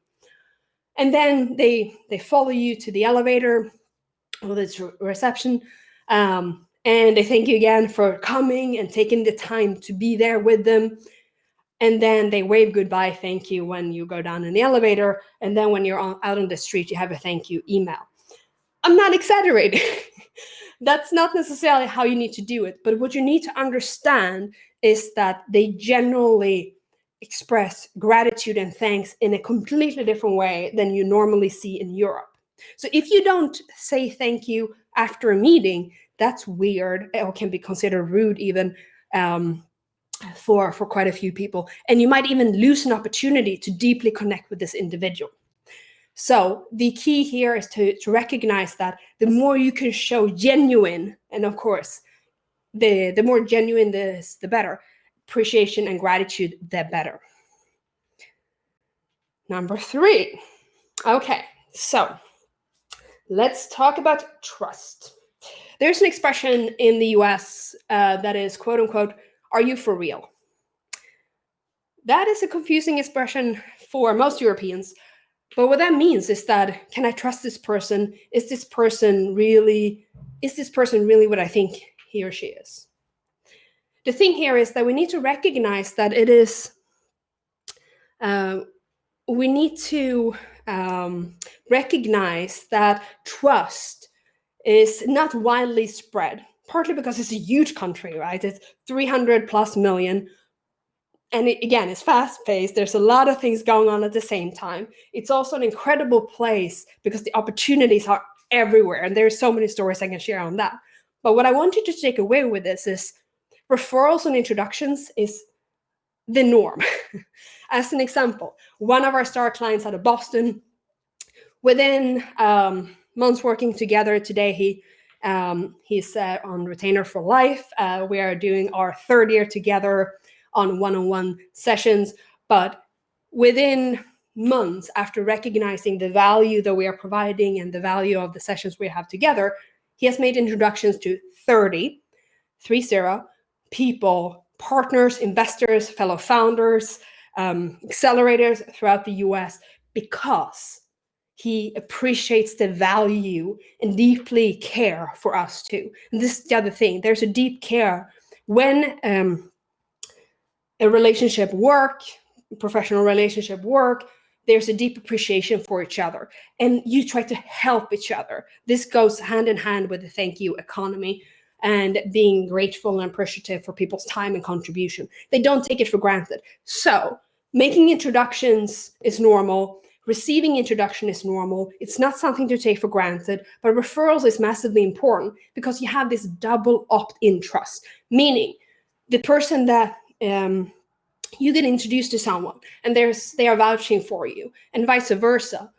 S2: And then they follow you to the elevator, or this reception, and they thank you again for coming and taking the time to be there with them. And then they wave goodbye, thank you, when you go down in the elevator. And then when you're out on the street, you have a thank you email. I'm not exaggerating. That's not necessarily how you need to do it. But what you need to understand is that they generally express gratitude and thanks in a completely different way than you normally see in Europe. So if you don't say thank you after a meeting, that's weird, or can be considered rude even, for quite a few people. And you might even lose an opportunity to deeply connect with this individual. So the key here is to recognize that the more you can show genuine, and of course, the more genuine this, the better, appreciation and gratitude, the better. Number 3. Okay, so let's talk about trust. There's an expression in the US that is, quote unquote, "Are you for real?" That is a confusing expression for most Europeans. But what that means is that, can I trust this person? Is this person really what I think he or she is? The thing here is that we need to recognize that it is, we need to recognize that trust is not widely spread, partly because it's a huge country, right? It's 300 plus million. And again, it's fast-paced. There's a lot of things going on at the same time. It's also an incredible place because the opportunities are everywhere. And there's so many stories I can share on that. But what I want you to take away with this is referrals and introductions is the norm. As an example, one of our star clients out of Boston, within months working together, today he's on retainer for life. We are doing our 3rd year together on one-on-one sessions, but within months after recognizing the value that we are providing and the value of the sessions we have together, he has made introductions to 30 people, partners, investors, fellow founders, accelerators throughout the US, because he appreciates the value and deeply care for us too. And this is the other thing. There's a deep care when a relationship work, professional relationship work, there's a deep appreciation for each other. And you try to help each other. This goes hand in hand with the thank you economy and being grateful and appreciative for people's time and contribution. They don't take it for granted. So making introductions is normal. Receiving introduction is normal. It's not something to take for granted, but referrals is massively important because you have this double opt-in trust, meaning the person that you get introduced to someone and they are vouching for you, and vice versa,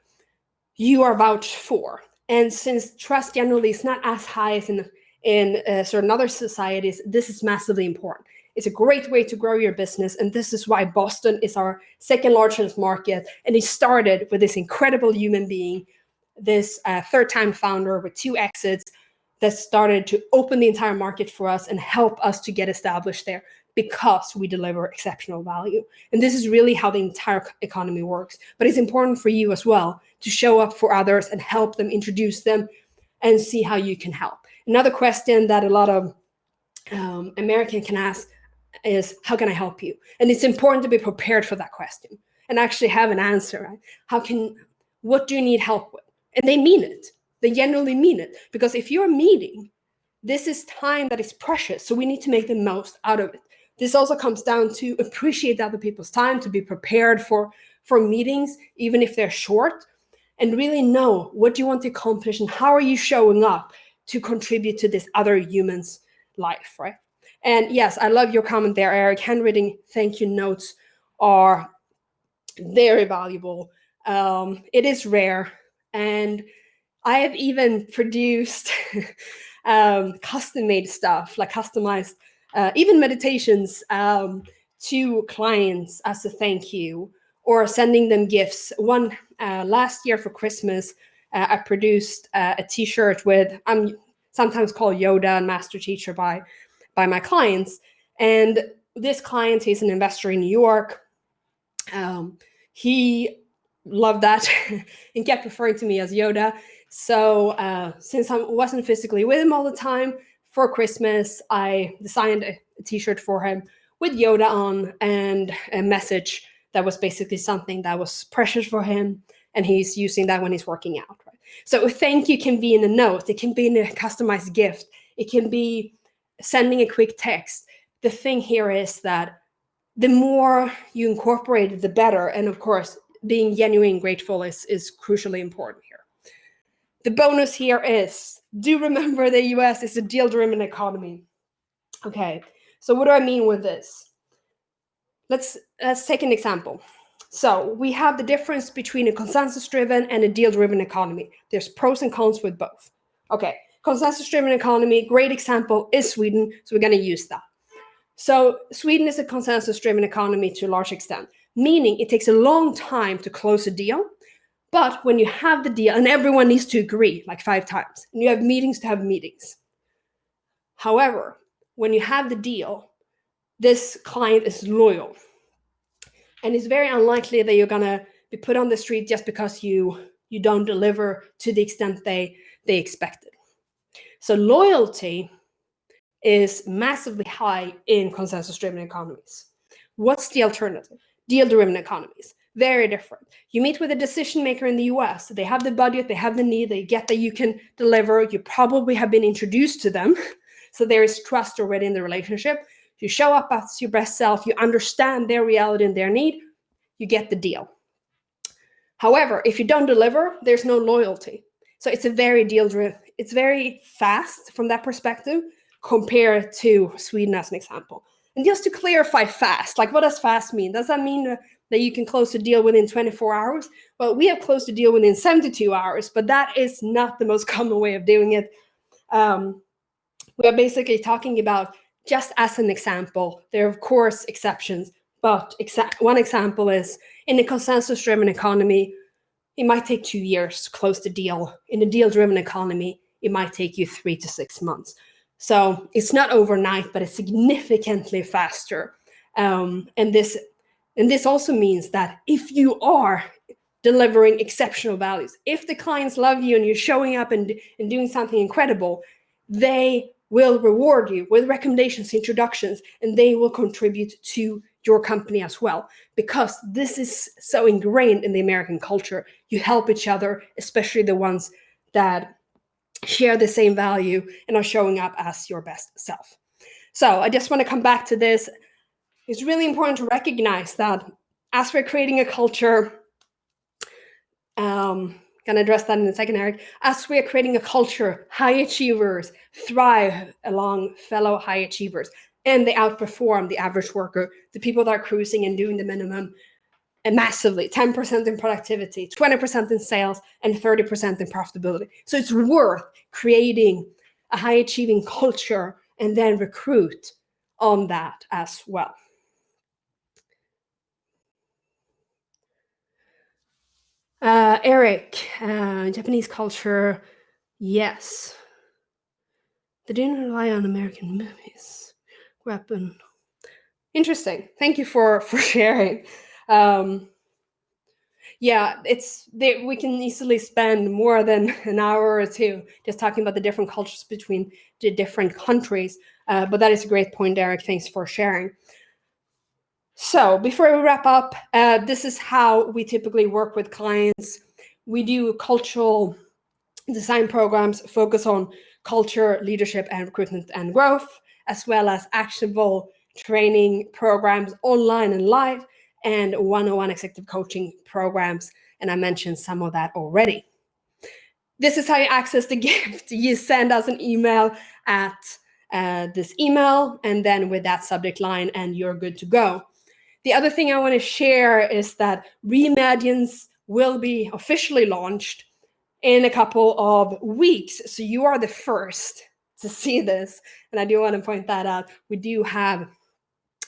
S2: you are vouched for. And since trust generally is not as high as in certain other societies, this is massively important. It's a great way to grow your business, and this is why Boston is our 2nd largest market. And it started with this incredible human being, this 3rd-time founder with 2 exits, that started to open the entire market for us and help us to get established there, because we deliver exceptional value. And this is really how the entire economy works. But it's important for you as well to show up for others and help them, introduce them, and see how you can help. Another question that a lot of Americans can ask, is, how can I help you? And it's important to be prepared for that question and actually have an answer, right? What do you need help with? And they mean it. They genuinely mean it. Because if you're meeting, this is time that is precious. So we need to make the most out of it. This also comes down to appreciate other people's time, to be prepared for meetings, even if they're short, and really know what do you want to accomplish and how are you showing up to contribute to this other human's life, right? And yes, I love your comment there, Eric. Handwritten thank you notes are very valuable. It is rare, and I have even produced custom-made stuff, like customized, even meditations to clients as a thank you, or sending them gifts. One last year for Christmas, I produced a T-shirt with, I'm sometimes called Yoda and Master Teacher by my clients. And this client, he's an investor in New York. He loved that and kept referring to me as Yoda. So since I wasn't physically with him all the time, for Christmas, I designed a T-shirt for him with Yoda on and a message that was basically something that was precious for him, and he's using that when he's working out. Right? So a thank you can be in a note, it can be in a customized gift, it can be sending a quick text. The thing here is that the more you incorporate it, the better. And of course, being genuine and grateful is crucially important here. The bonus here is, do remember the US is a deal-driven economy. Okay, so what do I mean with this? Let's take an example. So we have the difference between a consensus-driven and a deal-driven economy. There's pros and cons with both. Okay, consensus-driven economy, great example is Sweden, so we're going to use that. So Sweden is a consensus-driven economy to a large extent, meaning it takes a long time to close a deal. But when you have the deal, and everyone needs to agree like 5 times, and you have meetings to have meetings. However, when you have the deal, this client is loyal. And it's very unlikely that you're gonna be put on the street just because you don't deliver to the extent they expected. So loyalty is massively high in consensus-driven economies. What's the alternative? Deal-driven economies. Very different. You meet with a decision maker in the US. They have the budget, they have the need, they get that you can deliver. You probably have been introduced to them. So there is trust already in the relationship. You show up as your best self, you understand their reality and their need, you get the deal. However, if you don't deliver, there's no loyalty. So it's a very deal-driven, it's very fast from that perspective compared to Sweden as an example. And just to clarify fast, like what does fast mean? Does that mean that you can close a deal within 24 hours? Well, we have closed a deal within 72 hours, but that is not the most common way of doing it. We are basically talking about, just as an example, there are of course exceptions, but one example is in a consensus-driven economy, it might take 2 years to close the deal. In a deal-driven economy, it might take you 3 to 6 months. So it's not overnight, but it's significantly faster. And this also means that if you are delivering exceptional values, if the clients love you and you're showing up and doing something incredible, they will reward you with recommendations, introductions, and they will contribute to your company as well, because this is so ingrained in the American culture. You help each other, especially the ones that share the same value and are showing up as your best self. So I just want to come back to this. It's really important to recognize that as we're creating a culture, gonna address that in a second, Eric. As we are creating a culture, high achievers thrive along fellow high achievers, and they outperform the average worker, the people that are cruising and doing the minimum, and massively, 10% in productivity, 20% in sales, and 30% in profitability. So it's worth creating a high achieving culture and then recruit on that as well. Eric, Japanese culture, yes. They didn't rely on American movies. Weapon. Interesting. Thank you for sharing. Yeah, we can easily spend more than an hour or two just talking about the different cultures between the different countries. But that is a great point, Eric. Thanks for sharing. So before we wrap up, this is how we typically work with clients. We do cultural design programs, focus on culture, leadership, and recruitment and growth, as well as actionable training programs online and live, and one-on-one executive coaching programs. And I mentioned some of that already. This is how you access the gift. You send us an email at this email, and then with that subject line, and you're good to go. The other thing I want to share is that Reimaginez will be officially launched in a couple of weeks. So you are the first to see this. And I do want to point that out. We do have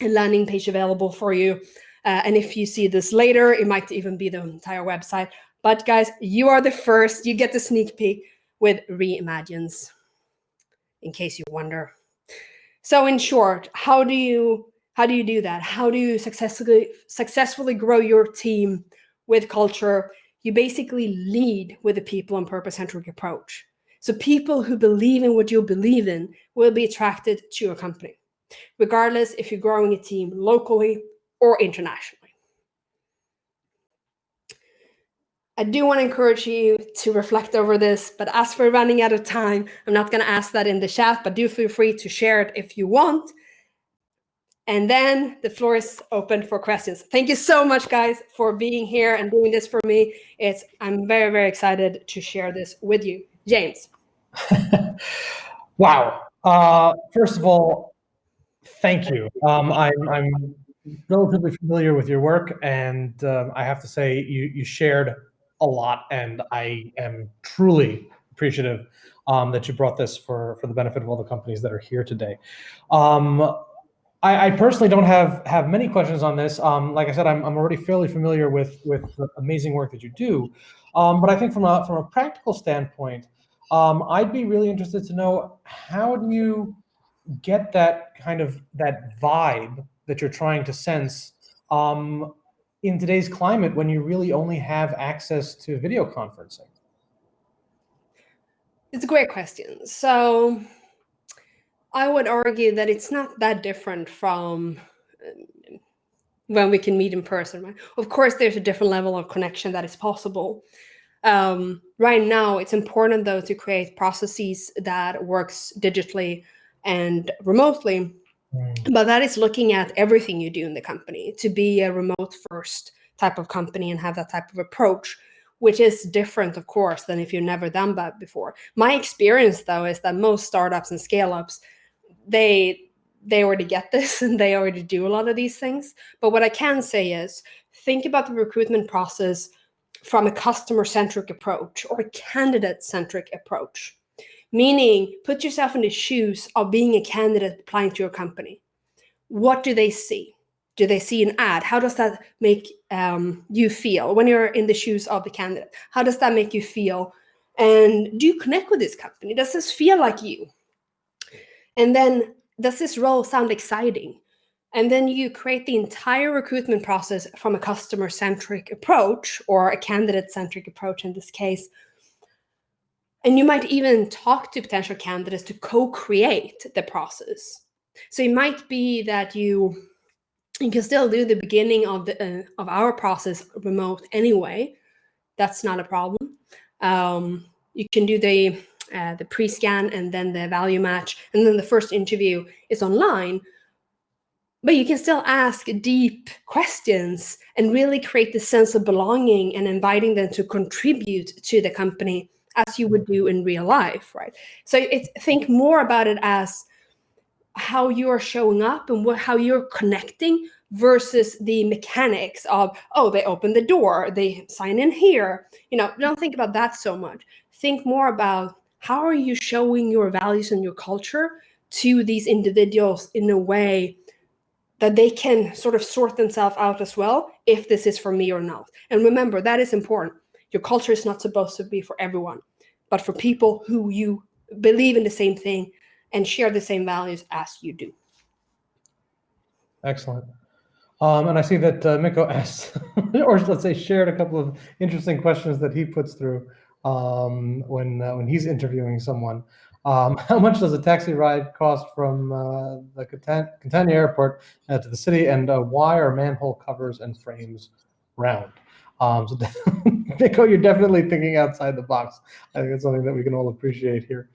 S2: a landing page available for you. And if you see this later, it might even be the entire website. But guys, you are the first. You get the sneak peek with Reimaginez, in case you wonder. So in short, how do you do that? How do you successfully grow your team with culture? You basically lead with a people and purpose-centric approach. So people who believe in what you believe in will be attracted to your company, regardless if you're growing a team locally or internationally. I do want to encourage you to reflect over this, but as we're running out of time, I'm not going to ask that in the chat, but do feel free to share it if you want. And then the floor is open for questions. Thank you so much, guys, for being here and doing this for me. I'm very, very excited to share this with you. James.
S1: Wow. First of all, thank you. I'm relatively familiar with your work, and I have to say you shared a lot, and I am truly appreciative that you brought this for the benefit of all the companies that are here today. I personally don't have many questions on this. Like I said, I'm already fairly familiar with the amazing work that you do. But I think from a practical standpoint, I'd be really interested to know, how do you get that kind of that vibe that you're trying to sense in today's climate when you really only have access to video conferencing?
S2: It's a great question. So I would argue that it's not that different from when we can meet in person, right? Of course, there's a different level of connection that is possible. Right now, it's important, though, to create processes that works digitally and remotely. But that is looking at everything you do in the company to be a remote first type of company and have that type of approach, which is different, of course, than if you've never done that before. My experience, though, is that most startups and scale-ups, they already get this and they already do a lot of these things. But what I can say is, think about the recruitment process from a customer-centric approach or a candidate-centric approach. Meaning, put yourself in the shoes of being a candidate applying to your company. What do they see? Do they see an ad? How does that make you feel when you're in the shoes of the candidate? How does that make you feel? And do you connect with this company? Does this feel like you? And then, does this role sound exciting? And then you create the entire recruitment process from a customer-centric approach, or a candidate-centric approach in this case. And you might even talk to potential candidates to co-create the process. So it might be that you can still do the beginning of our process remote anyway. That's not a problem. You can do the pre-scan and then the value match, and then the first interview is online. But you can still ask deep questions and really create the sense of belonging and inviting them to contribute to the company as you would do in real life, right? So think more about it as how you're showing up and how you're connecting versus the mechanics of, oh, they open the door, they sign in here. Don't think about that so much. Think more about, how are you showing your values and your culture to these individuals in a way that they can sort of sort themselves out as well, if this is for me or not. And remember, that is important. Your culture is not supposed to be for everyone, but for people who you believe in the same thing and share the same values as you do.
S1: Excellent. And I see that Mikko asked, or let's say shared a couple of interesting questions that he puts through when he's interviewing someone. How much does a taxi ride cost from the Catania airport to the city, and why are manhole covers and frames round? So Mikko, you're definitely thinking outside the box. I think it's something that we can all appreciate here.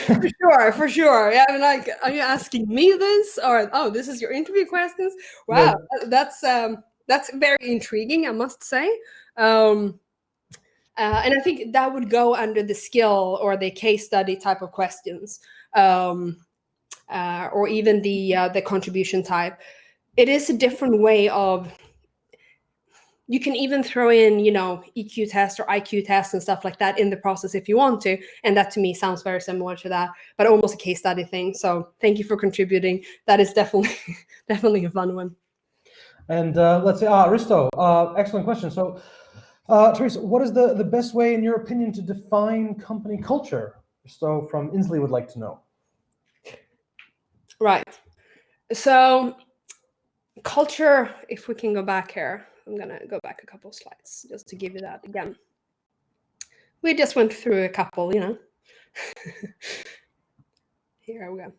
S2: For sure. Yeah, I mean, like, are you asking me this, or this is your interview questions? Wow, that's very intriguing, I must say. And I think that would go under the skill or the case study type of questions, or even the contribution type. It is a different way of. You can even throw in, EQ test or IQ test and stuff like that in the process if you want to. And that to me sounds very similar to that, but almost a case study thing. So thank you for contributing. That is definitely definitely a fun one.
S1: And let's say, Risto, excellent question. So, Therese, what is the best way, in your opinion, to define company culture? Risto from Inslee would like to know.
S2: Right. So culture, if we can go back here, I'm going to go back a couple of slides just to give you that again. We just went through a couple, Here we go.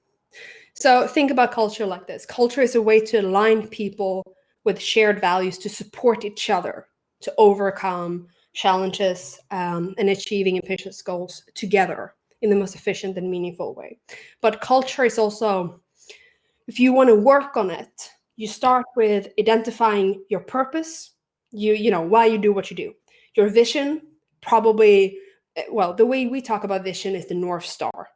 S2: So think about culture like this. Culture is a way to align people with shared values to support each other, to overcome challenges, and achieving ambitious goals together in the most efficient and meaningful way. But culture is also, if you want to work on it, you start with identifying your purpose, why you do what you do. Your vision, probably, well, the way we talk about vision is the North Star.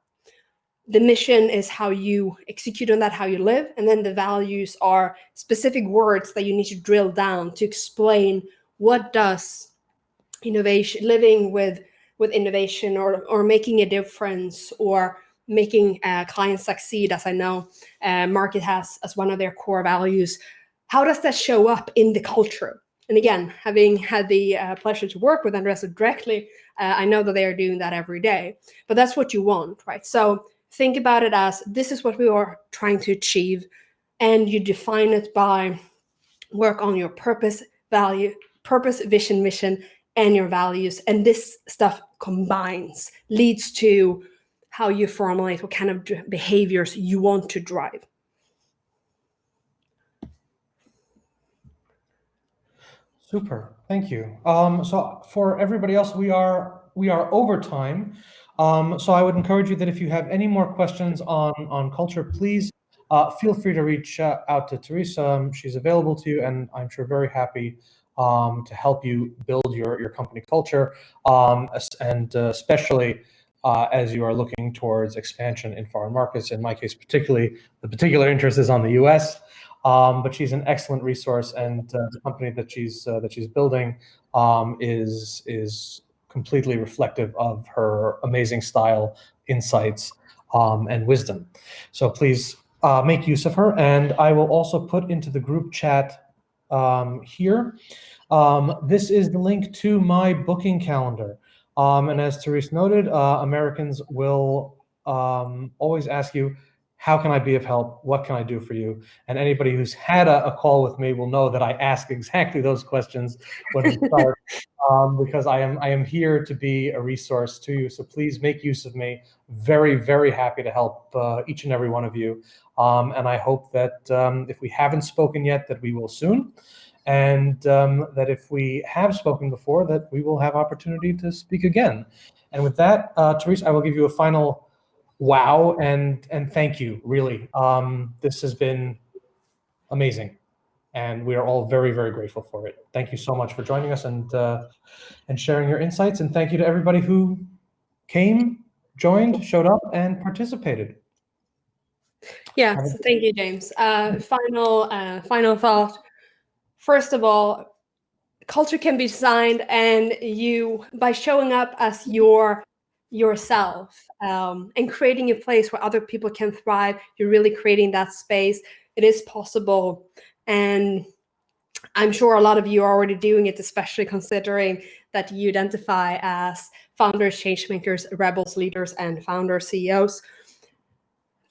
S2: The mission is how you execute on that, how you live. And then the values are specific words that you need to drill down to explain what does innovation, living with innovation or making a difference or making clients succeed, as I know Market has as one of their core values. How does that show up in the culture? And again, having had the pleasure to work with Andres directly, I know that they are doing that every day. But that's what you want, right? So think about it as this is what we are trying to achieve, and you define it by work on your purpose, vision, mission, and your values. And this stuff combines, leads to how you formulate what kind of behaviors you want to drive.
S1: Super, thank you. So for everybody else, we are over time. So I would encourage you that if you have any more questions on culture, please feel free to reach out to Therese. She's available to you, and I'm sure very happy to help you build your company culture, and especially as you are looking towards expansion in foreign markets. In my case, particularly, the particular interest is on the U.S. But she's an excellent resource, and the company that she's building is completely reflective of her amazing style, insights, and wisdom. So please make use of her, and I will also put into the group chat here. This is the link to my booking calendar, and as Therese noted, Americans will always ask you, how can I be of help? What can I do for you? And anybody who's had a call with me will know that I ask exactly those questions when we start, because I am here to be a resource to you. So please make use of me. Very, very happy to help each and every one of you. And I hope that if we haven't spoken yet, that we will soon. And that if we have spoken before, that we will have opportunity to speak again. And with that, Therese, I will give you a final wow and thank you. Really, this has been amazing, and we are all very, very grateful for it. Thank you so much for joining us and sharing your insights. And thank you to everybody who came, joined, showed up, and participated.
S2: Yeah, so thank you, James. Final thought. First of all, culture can be designed, and you, by showing up as yourself, and creating a place where other people can thrive, you're really creating that space. It is possible, and I'm sure a lot of you are already doing it, especially considering that you identify as founders, change makers, rebels, leaders, and founder CEOs.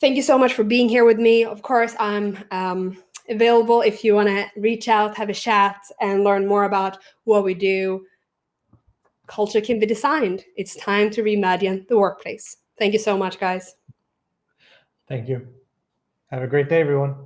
S2: Thank you so much for being here with me. Of course, I'm available if you want to reach out, have a chat, and learn more about what we do. Culture can be designed. It's time to reimagine the workplace. Thank you so much, guys.
S1: Thank you. Have a great day, everyone.